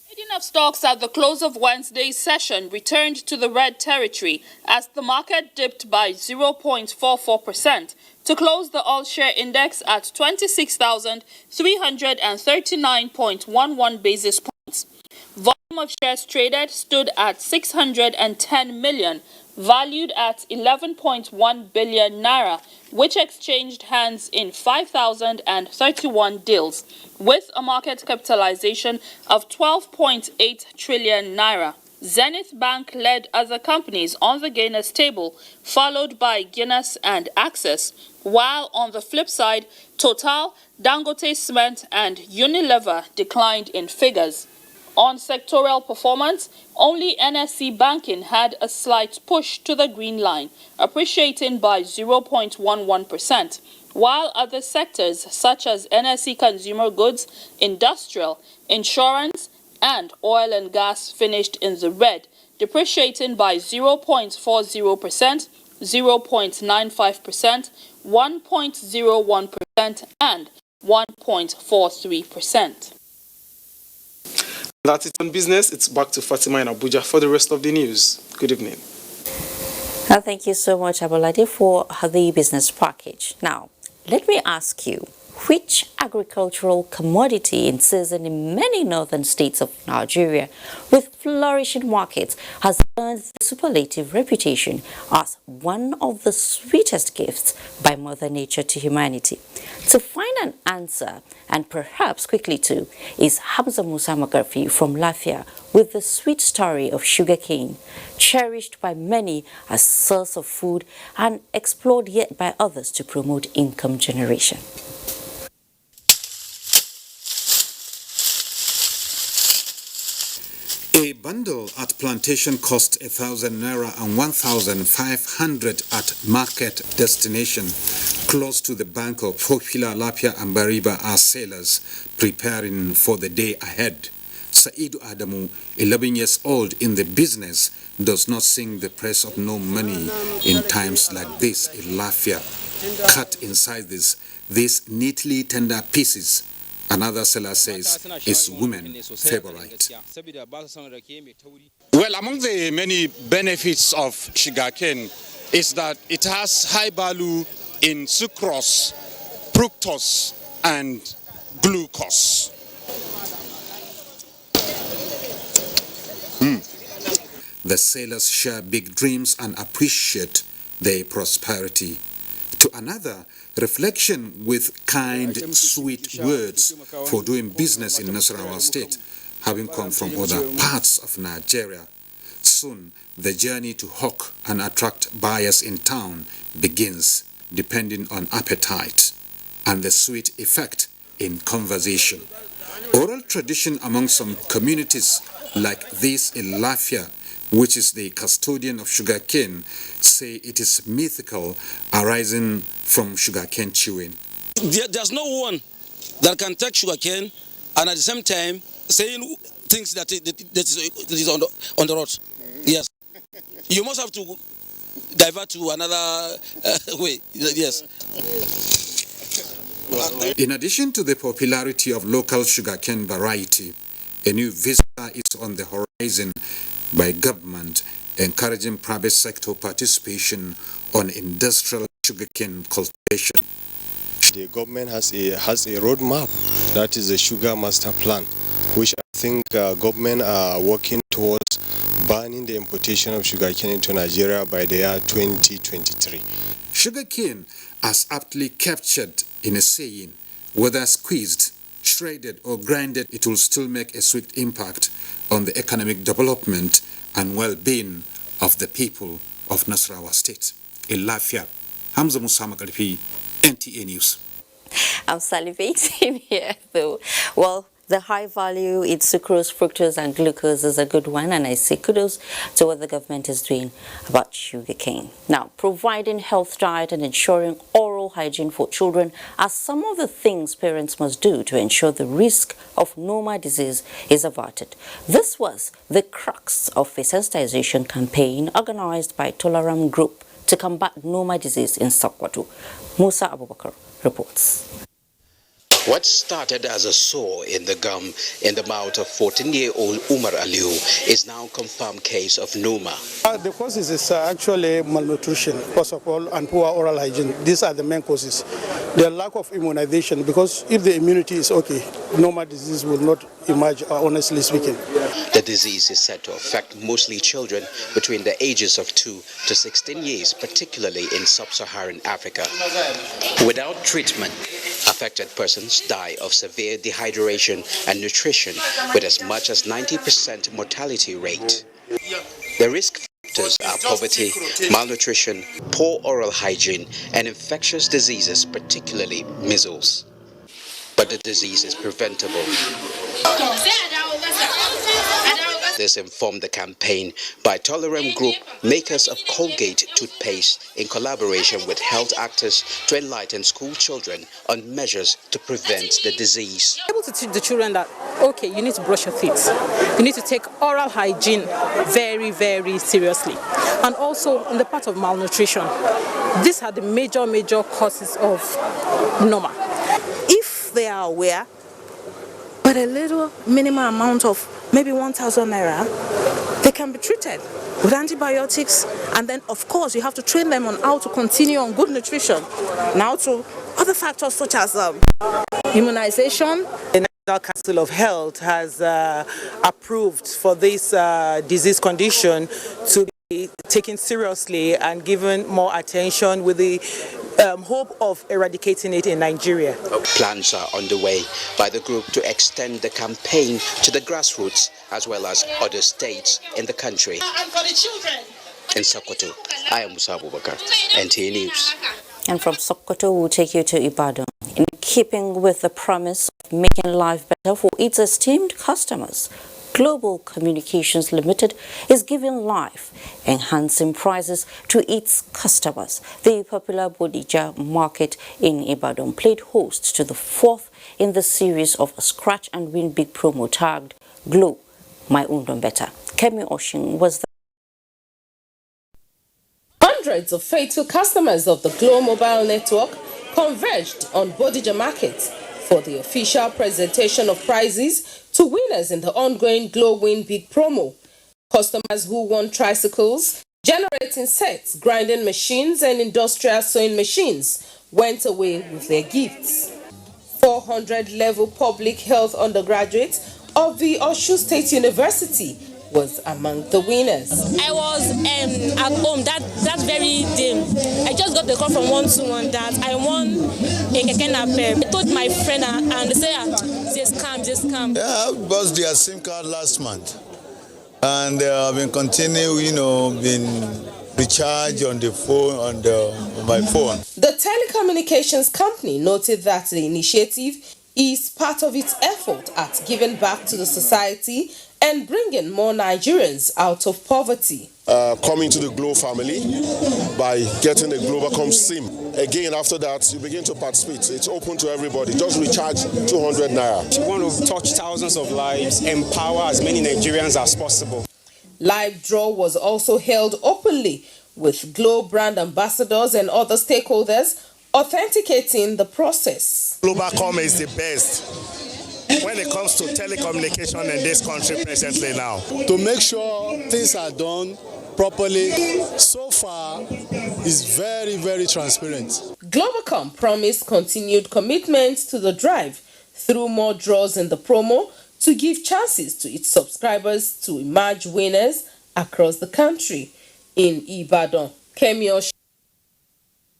Trading of stocks at the close of Wednesday's session returned to the red territory as the market dipped by 0.44% to close the all-share index at 26,339.11 basis points. Volume of shares traded stood at 610 million, valued at 11.1 billion naira, which exchanged hands in 5,031 deals, with a market capitalization of 12.8 trillion naira. Zenith Bank led other companies on the gainers table, followed by Guinness and Access, while on the flip side, Total, Dangote Cement and Unilever declined in figures. On sectoral performance, only NSE Banking had a slight push to the green line, appreciating by 0.11%, while other sectors such as NSE Consumer Goods, Industrial, Insurance, and Oil and Gas finished in the red, depreciating by 0.40%, 0.95%, 1.01%, and 1.43%. That's it on business. It's back to Fatima in Abuja for the rest of the news. Good evening. Thank you so much, Abolade, for the business package. Now, let me ask you, which agricultural commodity in season in many northern states of Nigeria with flourishing markets has earned the superlative reputation as one of the sweetest gifts by Mother Nature to humanity? To find an answer, and perhaps quickly too, is Hamza Musa Magarfi from Lafia with the sweet story of sugarcane, cherished by many as source of food and explored yet by others to promote income generation. A bundle at plantation cost 1,000 naira and 1,500 at market destination. Close to the bank of Popular, Lapia and Bariba are sailors preparing for the day ahead. Saidu Adamu, 11 years old in the business, does not sing the praise of no money in times like this in Lafia. Cut inside these neatly tender pieces, another seller says, is women's favorite. Well, among the many benefits of sugarcane is that it has high value in sucrose, fructose, and glucose. The sailors share big dreams and appreciate their prosperity. To another, reflection with kind, sweet words for doing business in Nasarawa State, having come from other parts of Nigeria. Soon, the journey to hawk and attract buyers in town begins, depending on appetite and the sweet effect in conversation. Oral tradition among some communities like this in Lafia, which is the custodian of sugarcane, say it is mythical, arising from sugarcane chewing. There's no one that can take sugarcane and at the same time saying things that is on the road. Yes. You must have to divert to another way. Yes. In addition to the popularity of local sugarcane variety, a new vista is on the horizon by government encouraging private sector participation on industrial sugarcane cultivation. The government has a roadmap, that is a sugar master plan, which I think government are working towards banning the importation of sugarcane into Nigeria by the year 2023. Sugarcane, as aptly captured in a saying, whether squeezed, shredded or grinded, it will still make a swift impact on the economic development and well-being of the people of Nasarawa State. In Lafia, Hamza Musa Makarfi, NTA News. I'm salivating here though. Well, the high value in sucrose, fructose and glucose is a good one, and I say kudos to what the government is doing about sugarcane. Now, providing health diet and ensuring oral hygiene for children are some of the things parents must do to ensure the risk of NEMA disease is averted. This was the crux of a sensitization campaign organized by Tolaram Group to combat NEMA disease in Sokoto. Musa Abubakar reports. What started as a sore in the gum in the mouth of 14-year-old Umar Aliu is now a confirmed case of NEMA. The causes is actually malnutrition, first of all, and poor oral hygiene. These are the main causes. The lack of immunization, because if the immunity is okay, NEMA disease will not emerge, honestly speaking. The disease is said to affect mostly children between the ages of 2 to 16 years, particularly in sub-Saharan Africa. Without treatment, affected persons die of severe dehydration and nutrition with as much as 90% mortality rate. The risk factors are poverty, malnutrition, poor oral hygiene, and infectious diseases, particularly measles. But the disease is preventable. This informed the campaign by Tolerant Group, makers of Colgate toothpaste, in collaboration with health actors to enlighten school children on measures to prevent the disease. Able to teach the children that, okay, you need to brush your teeth. You need to take oral hygiene very, very seriously. And also in the part of malnutrition, these are the major causes of NEMA. If they are aware, but a little minimal amount of maybe 1,000 naira, they can be treated with antibiotics, and then of course you have to train them on how to continue on good nutrition. Now to other factors such as immunization. The National Council of Health has approved for this disease condition to be taken seriously and given more attention with the hope of eradicating it in Nigeria. Plans are underway by the group to extend the campaign to the grassroots as well as other states in the country. And for the children. In Sokoto, I am Musa Abubakar, NTA News. And from Sokoto, we'll take you to Ibadan. In keeping with the promise of making life better for its esteemed customers, Global Communications Limited is giving life, enhancing prices to its customers. The popular Bodija market in Ibadan played host to the fourth in the series of Scratch and Win Big promo tagged Glow My Undon Better. Kemi Oshin was the Hundreds of faithful customers of the Glow Mobile Network converged on Bodija Market for the official presentation of prizes to winners in the ongoing Glow Win Big promo. Customers who won tricycles, generating sets, grinding machines and industrial sewing machines went away with their gifts. 400 level public health undergraduates of the Edo State University was among the winners. I was at home that very day. I just got the call from 121 that I won a keke napep. I told my friend and they said, it's a scam. Yeah, I bought their SIM card last month. And I've been continuing, been recharged on the phone, on my phone. The telecommunications company noted that the initiative is part of its effort at giving back to the society and bringing more Nigerians out of poverty. Coming to the Glow family by getting the Globacom SIM. Again, after that, you begin to participate. It's open to everybody. Just recharge 200 naira. We want to touch thousands of lives, empower as many Nigerians as possible. Live draw was also held openly with Glow brand ambassadors and other stakeholders authenticating the process. Globacom is the best when it comes to telecommunication in this country presently now. To make sure things are done properly, so far is very, very transparent. Globacom promised continued commitment to the drive through more draws in the promo to give chances to its subscribers to emerge winners across the country. In Ibadan, Kemi Oshin.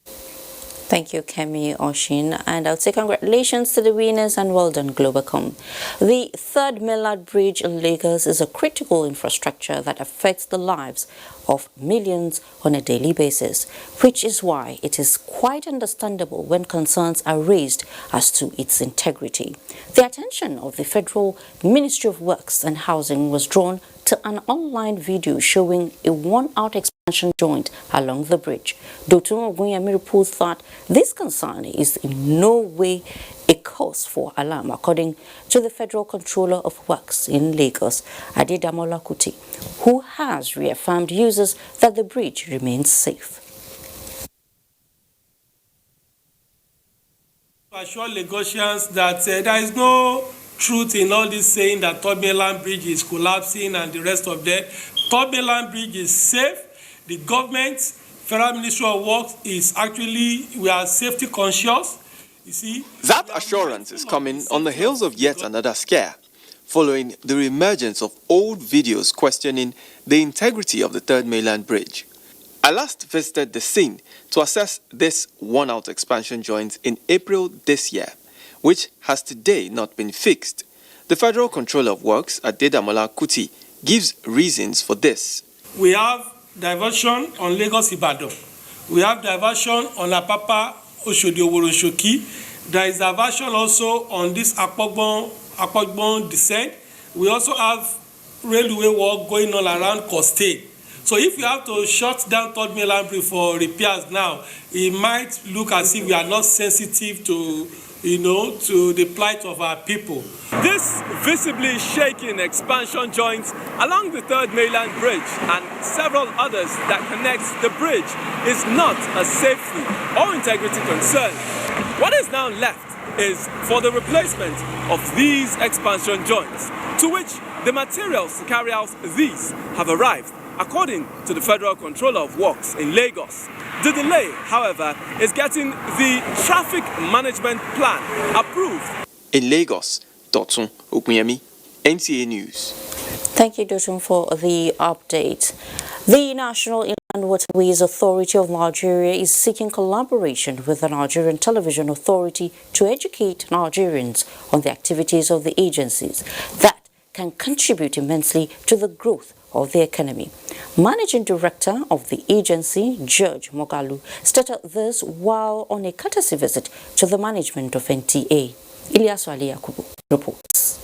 Thank you, Kemi Oshin. And I'll say congratulations to the winners and well done, Globacom. The third Mainland Bridge in Lagos is a critical infrastructure that affects the lives of millions on a daily basis, which is why it is quite understandable when concerns are raised as to its integrity. The attention of the Federal Ministry of Works and Housing was drawn to an online video showing a worn-out expansion joint along the bridge. Dr. Ogunyemi reports that this concern is in no way a cause for alarm, according to the Federal Controller of Works in Lagos, Adedamola Kuti, who has reaffirmed users that the bridge remains safe. To assure Lagosians that there is no truth in all this saying that Third Mainland Bridge is collapsing and the rest of that. Third Mainland Bridge is safe. The government, Federal Ministry of Works is actually, we are safety conscious. You see, that assurance is coming on the heels of yet another scare, following the reemergence of old videos questioning the integrity of the Third Mainland Bridge. I last visited the scene to assess this worn-out expansion joint in April this year, which has today not been fixed. The Federal Controller of Works, Adedamola Kuti, gives reasons for this. We have diversion on Lagos-Ibadan. We have diversion on Apapa Oshodi-Oworonshoki. There is diversion also on this Akpogbon descent. We also have railway work going on around Kogi State. So if you have to shut down Third Mainland Bridge for repairs now, it might look as if we are not sensitive to the plight of our people. This visibly shaking expansion joint along the Third Mainland Bridge and several others that connect the bridge is not a safety or integrity concern. What is now left is for the replacement of these expansion joints, to which the materials to carry out these have arrived, according to the Federal Controller of Works in Lagos. The delay, however, is getting the traffic management plan approved. In Lagos, Dotun Ogunyemi, NTA News. Thank you, Dotun, for the update. The National Inland Waterways Authority of Nigeria is seeking collaboration with the Nigerian Television Authority to educate Nigerians on the activities of the agencies that can contribute immensely to the growth of the economy. Managing Director of the agency, George Mogalu, stated this while on a courtesy visit to the management of NTA. Ilyasu Ali Yakubu reports.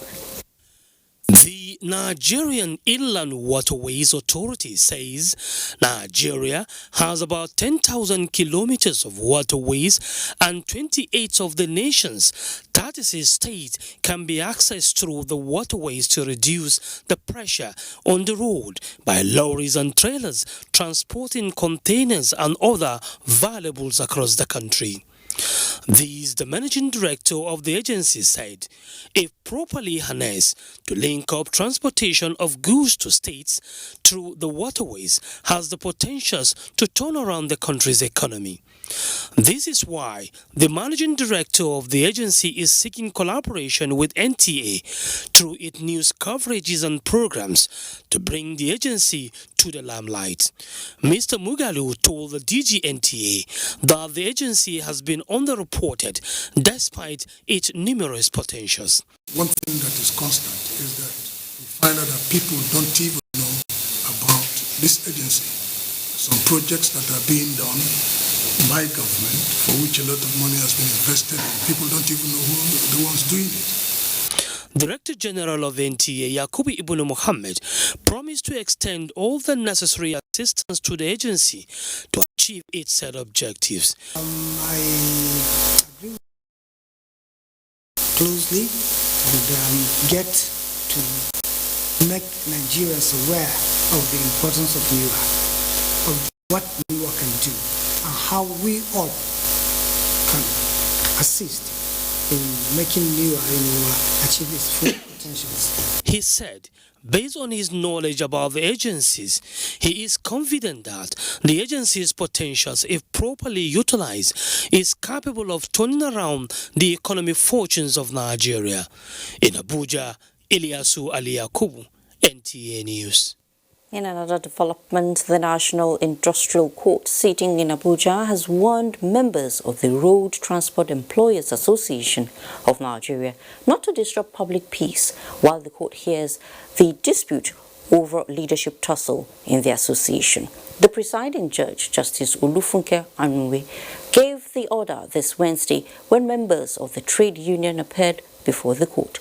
The Nigerian Inland Waterways Authority says Nigeria has about 10,000 kilometers of waterways and 28 of the nation's 36 states can be accessed through the waterways to reduce the pressure on the road by lorries and trailers transporting containers and other valuables across the country. This, the managing director of the agency said, if properly harnessed to link up transportation of goods to states through the waterways has the potentials to turn around the country's economy. This is why the managing director of the agency is seeking collaboration with NTA through its news coverages and programs to bring the agency to the limelight. Mr. Mugalu told the DG NTA that the agency has been underreported despite its numerous potentials. One thing that is constant is that we find out that people don't even know about this agency. Some projects that are being done by government for which a lot of money has been invested, people don't even know who are the ones doing it. Director General of NTA, Yakubu Ibn Mohammed, promised to extend all the necessary assistance to the agency to achieve its set objectives. I agree closely and get to make Nigerians aware of the importance of NEMA, of what NEMA can do, and how we all can assist in making NEMA achieve its full potentials. He said, based on his knowledge about the agencies, he is confident that the agency's potentials, if properly utilized, is capable of turning around the economic fortunes of Nigeria. In Abuja, Ilyasu Ali Yakubu, NTA News. In another development, the National Industrial Court sitting in Abuja has warned members of the Road Transport Employers Association of Nigeria not to disrupt public peace while the court hears the dispute over leadership tussle in the association. The presiding judge, Justice Olufunke Anunwe, gave the order this Wednesday when members of the trade union appeared before the court.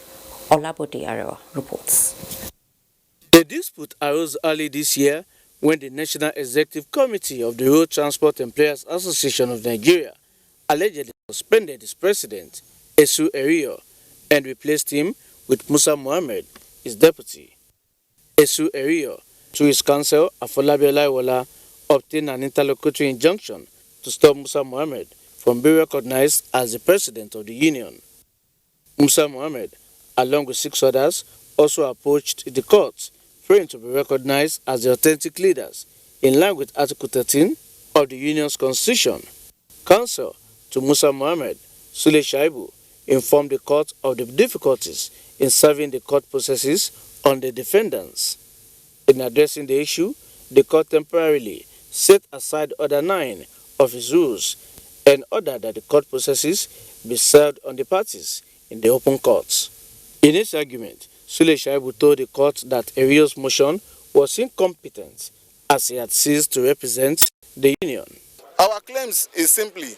Olabode Arewa reports. The dispute arose early this year when the National Executive Committee of the Road Transport Employers Association of Nigeria allegedly suspended its president, Esu Erio, and replaced him with Musa Mohammed, his deputy. Esu Erio, through his counsel, Afolabi Olaiwola, obtained an interlocutory injunction to stop Musa Mohammed from being recognized as the president of the union. Musa Mohammed, along with 6 others, also approached the court, praying to be recognized as the authentic leaders in line with Article 13 of the union's constitution. Counsel to Musa Mohammed, Sule Shaibu, informed the court of the difficulties in serving the court processes on the defendants. In addressing the issue, the court temporarily set aside Order 9 of its rules and ordered that the court processes be served on the parties in the open courts. In its argument, Sule Shaibu told the court that Erio's motion was incompetent as he had ceased to represent the union. Our claims is simply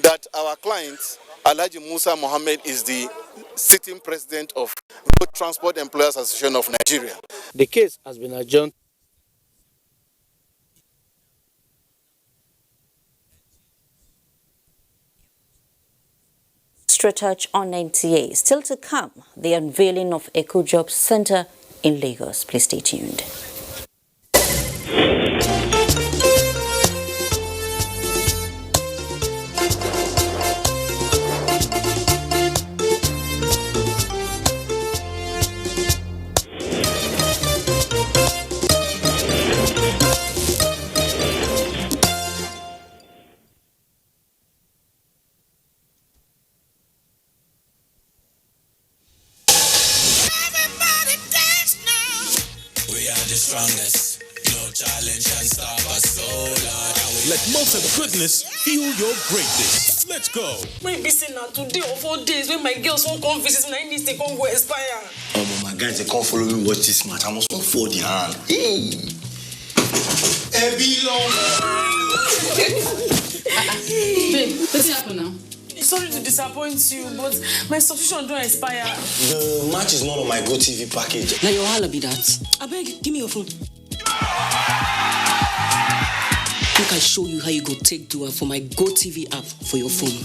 that our client, Alhaji Musa Mohammed, is the sitting president of Road Transport Employers Association of Nigeria. The case has been adjourned. Extra touch on NTA. Still to come, the unveiling of Eco Jobs Center in Lagos. Please stay tuned. Strongest, no challenge can stop us, so Lord. Let most of the goodness fuel your greatness. Let's go. My busy now today or 4 days when my girls won't come visit and I need to come go expire. Oh, my guys, they can't follow me watch this match. I must not fold the hand. Babe, what's happening now? Sorry to disappoint you, but my subscription don't expire. The match is not on my GoTV package. Now your holla be that. I beg, give me your phone. Make I show you how you go take do it for my GoTV app for your phone.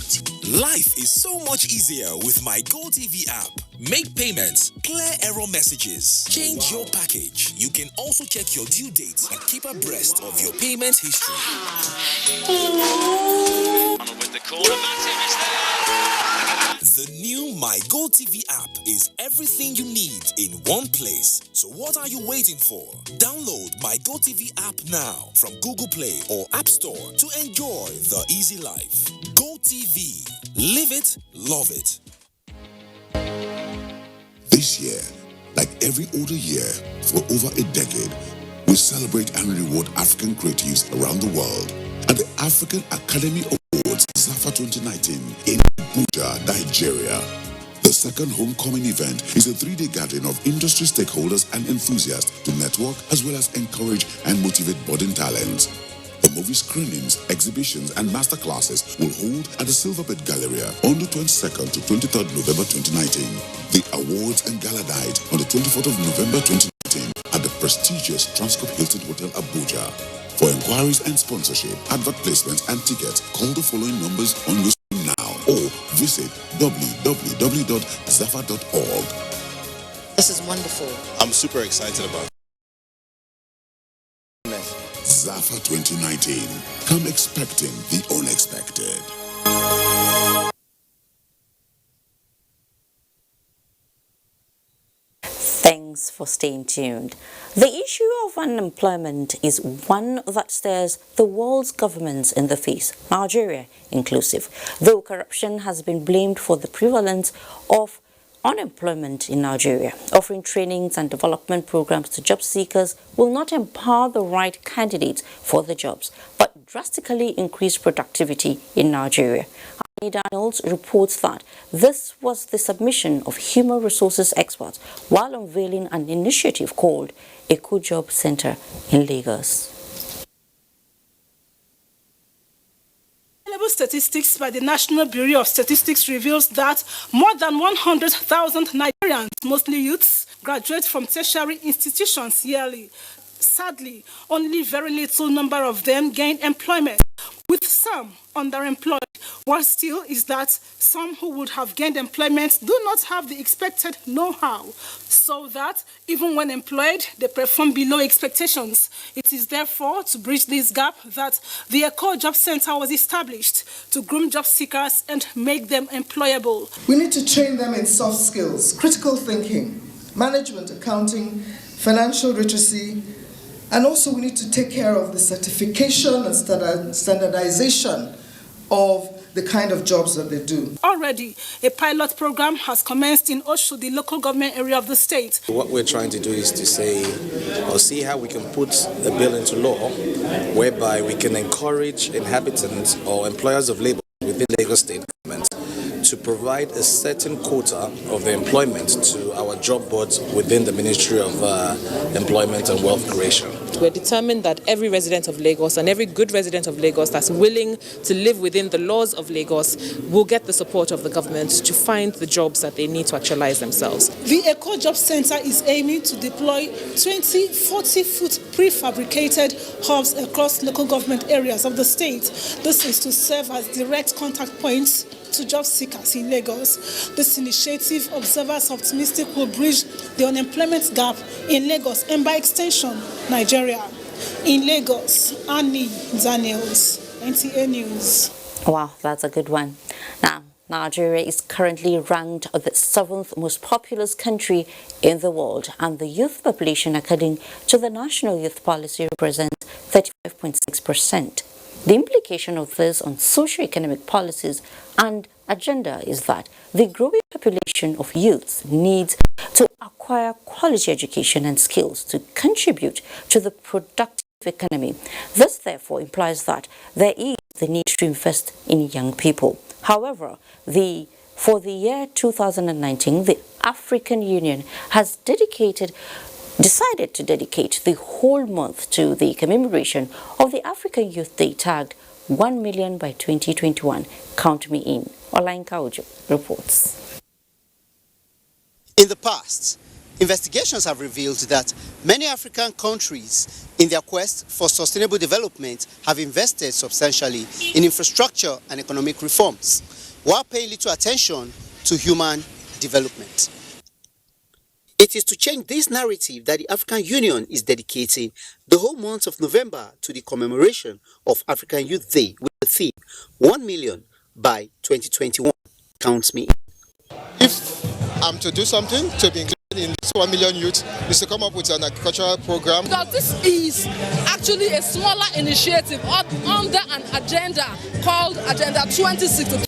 Life is so much easier with my GoTV app. make payments, clear error messages, change your package. You can also check your due dates and keep abreast of your payment history. The new My Go TV app is everything you need in one place. So what are you waiting for? Download My Go TV app now from Google Play or App Store to enjoy the easy life. Go TV. Live it, love it. This year, like every other year, for over a decade, we celebrate and reward African creatives around the world at the African Academy Awards ZAFA 2019 in Abuja, Nigeria. The second homecoming event is a 3-day gathering of industry stakeholders and enthusiasts to network as well as encourage and motivate budding talents. The movie screenings, exhibitions, and masterclasses will hold at the Silverbird Galleria on the 22nd to 23rd November 2019. The awards and gala night on the 24th of November 2019 at the prestigious Transcorp Hilton Hotel Abuja. For inquiries and sponsorship, advert placements, and tickets, call the following numbers on your screen now or visit www.zafa.org. This is wonderful. I'm super excited about it. ZAFA 2019. Come expecting the unexpected. Thanks for staying tuned. The issue of unemployment is one that stares the world's governments in the face, Nigeria inclusive, though corruption has been blamed for the prevalence of unemployment in Nigeria. Offering trainings and development programs to job seekers will not empower the right candidates for the jobs, but drastically increase productivity in Nigeria. Daniels reports that this was the submission of human resources experts while unveiling an initiative called Eco Job Center in Lagos. Available statistics by the National Bureau of Statistics reveals that more than 100,000 Nigerians, mostly youths, graduate from tertiary institutions yearly. Sadly, only very little number of them gain employment, with some underemployed. What still is that some who would have gained employment do not have the expected know-how, so that even when employed, they perform below expectations. It is therefore to bridge this gap that the Eco Job Center was established to groom job seekers and make them employable. We need to train them in soft skills, critical thinking, management, accounting, financial literacy, and also we need to take care of the certification and standardization of the kind of jobs that they do. Already, a pilot program has commenced in Osho, the local government area of the state. What we're trying to do is to say, or see how we can put a bill into law whereby we can encourage inhabitants or employers of labor within Lagos State government to provide a certain quota of the employment to our job boards within the Ministry of Employment and Wealth Creation. We're determined that every resident of Lagos and every good resident of Lagos that's willing to live within the laws of Lagos will get the support of the government to find the jobs that they need to actualize themselves. The Eco Job Center is aiming to deploy 20 40-foot prefabricated hubs across local government areas of the state. This is to serve as direct contact points to job seekers in Lagos. This initiative, observers are optimistic, will bridge the unemployment gap in Lagos and by extension, Nigeria. In Lagos, Annie Daniels, NTA News. Wow, that's a good one. Now, Nigeria is currently ranked the 7th most populous country in the world, and the youth population, according to the National Youth Policy, represents 35.6%. The implication of this on socio-economic policies and agenda is that the growing population of youths needs to acquire quality education and skills to contribute to the productive economy. This therefore implies that there is the need to invest in young people. However, for the year 2019, the African Union has decided to dedicate the whole month to the commemoration of the African Youth Day, tagged 1 million by 2021. Count me in. Olainka Ojo reports. In the past, investigations have revealed that many African countries, in their quest for sustainable development, have invested substantially in infrastructure and economic reforms, while paying little attention to human development. It is to change this narrative that the African Union is dedicating the whole month of November to the commemoration of African Youth Day with the theme 1 million by 2021. Count me in. If I'm to do something to be included in this 1 million youth, is to come up with an agricultural program. Because this is actually a smaller initiative under an agenda called Agenda 2060.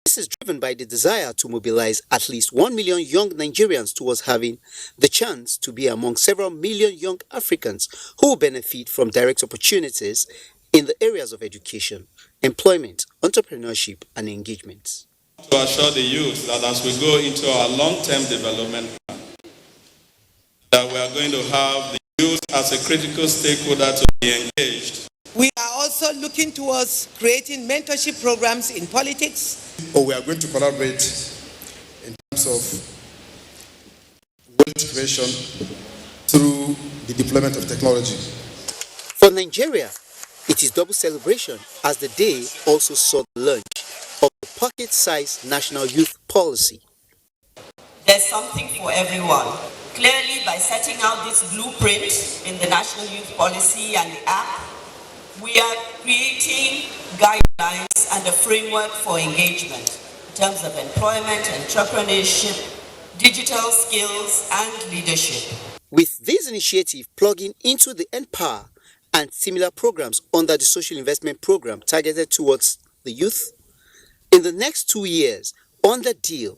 This is driven by the desire to mobilize at least 1 million young Nigerians towards having the chance to be among several million young Africans who will benefit from direct opportunities in the areas of education, employment, entrepreneurship, and engagement. To assure the youth that as we go into our long-term development plan, that we are going to have the youth as a critical stakeholder to be engaged. We are also looking towards creating mentorship programs in politics. We are going to collaborate in terms of wealth creation through the deployment of technology. For Nigeria, it is double celebration as the day also saw the launch of the pocket-sized National Youth Policy. There's something for everyone. Clearly, by setting out this blueprint in the National Youth Policy and the app, we are creating guidelines and a framework for engagement in terms of employment, entrepreneurship, digital skills, and leadership. With this initiative plugging into the NPower and similar programs under the Social Investment Program targeted towards the youth, in the next 2 years, on the deal,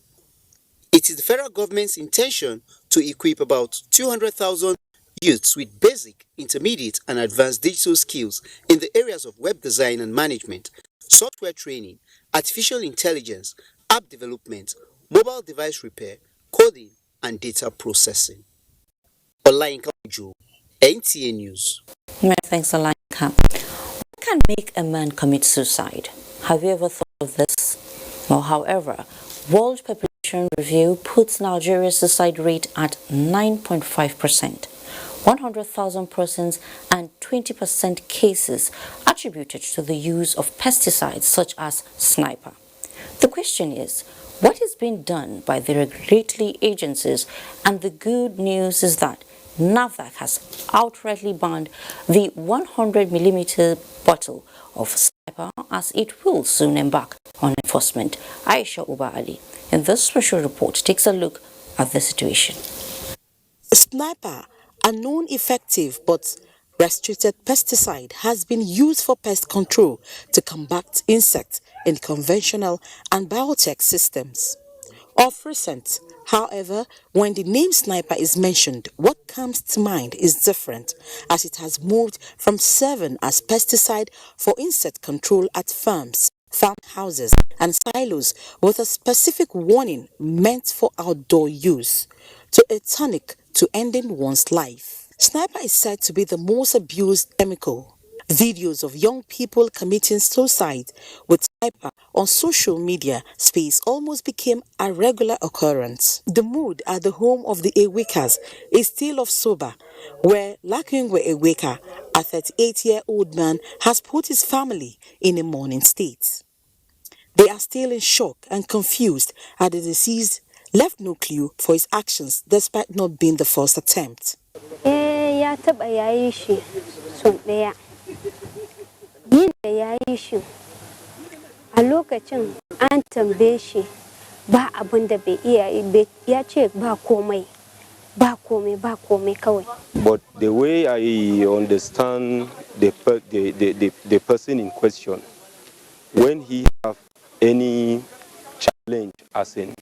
it is the federal government's intention to equip about 200,000 youths with basic, intermediate, and advanced digital skills in the areas of web design and management, software training, artificial intelligence, app development, mobile device repair, coding, and data processing. Olayinka Ojo, NTA News. Thanks, Olayinka. What can make a man commit suicide? Have you ever thought of this? Well, however, World Population Review puts Nigeria's suicide rate at 9.5%. 100,000 persons and 20% cases attributed to the use of pesticides such as sniper. The question is, what is being done by the regulatory agencies? And the good news is that NAFDAC has outrightly banned the 100mm bottle of sniper, as it will soon embark on enforcement. Aisha Uba Ali in this special report takes a look at the situation. Sniper, a known effective but restricted pesticide, has been used for pest control to combat insects in conventional and biotech systems. Of recent, however, when the name sniper is mentioned, what comes to mind is different, as it has moved from serving as pesticide for insect control at farms, farmhouses, and silos with a specific warning meant for outdoor use, to a tonic to ending one's life. Sniper is said to be the most abused chemical. Videos of young people committing suicide with sniper on social media space almost became a regular occurrence. The mood at the home of the Ewekas is still of sober, where Lakungwe Eweka, a 38-year-old man, has put his family in a mourning state. They are still in shock and confused as the deceased left no clue for his actions despite not being the first attempt. Ya taba yayi shi son daya. Yin da yayi shi a lokacin an tambaye shi ba abin da bai iya ya ce ba komai kawai. But the way I understand the person in question, when he have any challenge as in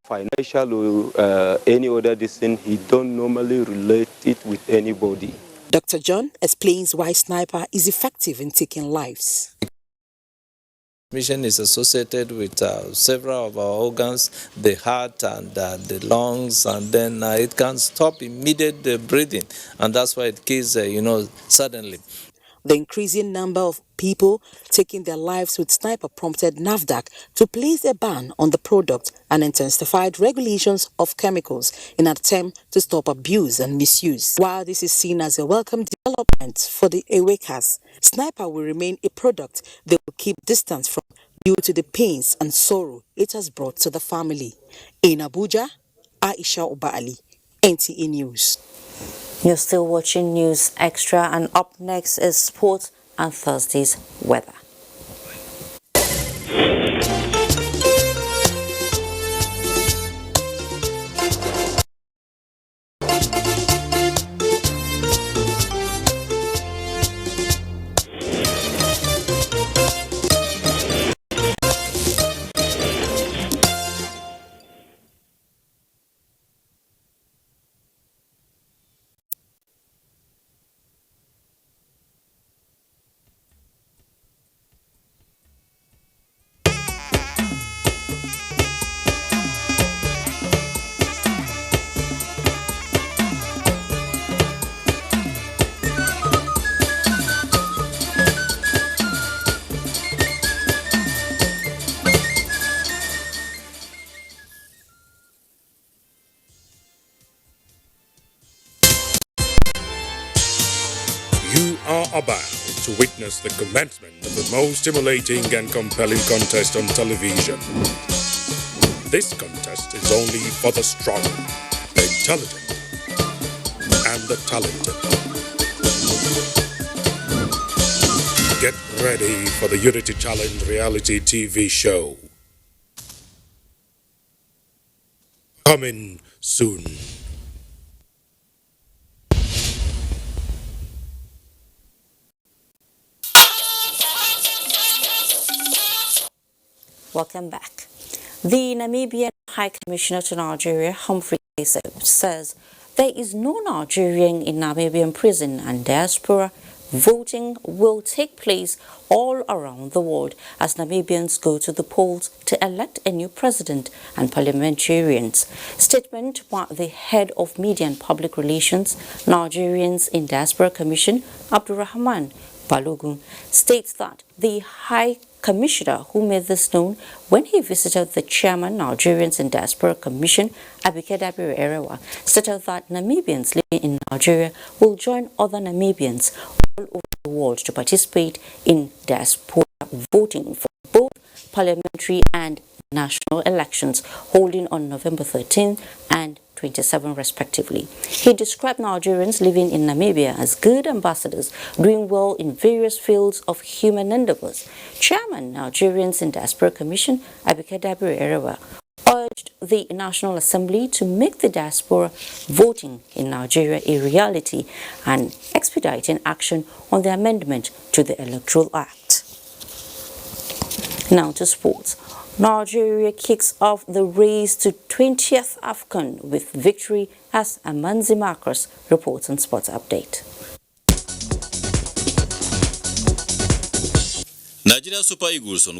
financial or any other decision, he don't normally relate it with anybody. Dr. John explains why sniper is effective in taking lives. Mission is associated with several of our organs, the heart and the lungs, and then it can stop immediate breathing, and that's why it kills, suddenly. The increasing number of people taking their lives with sniper prompted NAFDAC to place a ban on the product and intensified regulations of chemicals in an attempt to stop abuse and misuse. While this is seen as a welcome development for the Ewekas, sniper will remain a product they will keep distance from due to the pains and sorrow it has brought to the family. In Abuja, Aisha Oba Ali, NTA News. You're still watching News Extra, and up next is sports and Thursday's weather. You are about to witness the commencement of the most stimulating and compelling contest on television. This contest is only for the strong, the intelligent, and the talented. Get ready for the Unity Challenge reality TV show. Coming soon. Welcome back. The Namibian High Commissioner to Nigeria, Humphrey says there is no Nigerian in Namibian prison and diaspora voting will take place all around the world as Namibians go to the polls to elect a new president and parliamentarians. Statement by the head of Media and Public Relations, Nigerians in Diaspora Commission, Abdurrahman Balogun, states that the High Commissioner, who made this known when he visited the chairman, Nigerians in Diaspora Commission, Khadija Bashir, stated that Namibians living in Nigeria will join other Namibians all over the world to participate in diaspora voting for both parliamentary and national elections holding on November 13 and 27 respectively. He described Nigerians living in Namibia as good ambassadors doing well in various fields of human endeavors. Chairman, Nigerians in Diaspora Commission, Khadija Bashir, urged the National Assembly to make the diaspora voting in Nigeria a reality and expediting action on the amendment to the Electoral Act. Now to sports. Nigeria kicks off the race to 20th AFCON with victory, as Amanzi Marcus reports on Sports Update. Nigeria Super Eagles on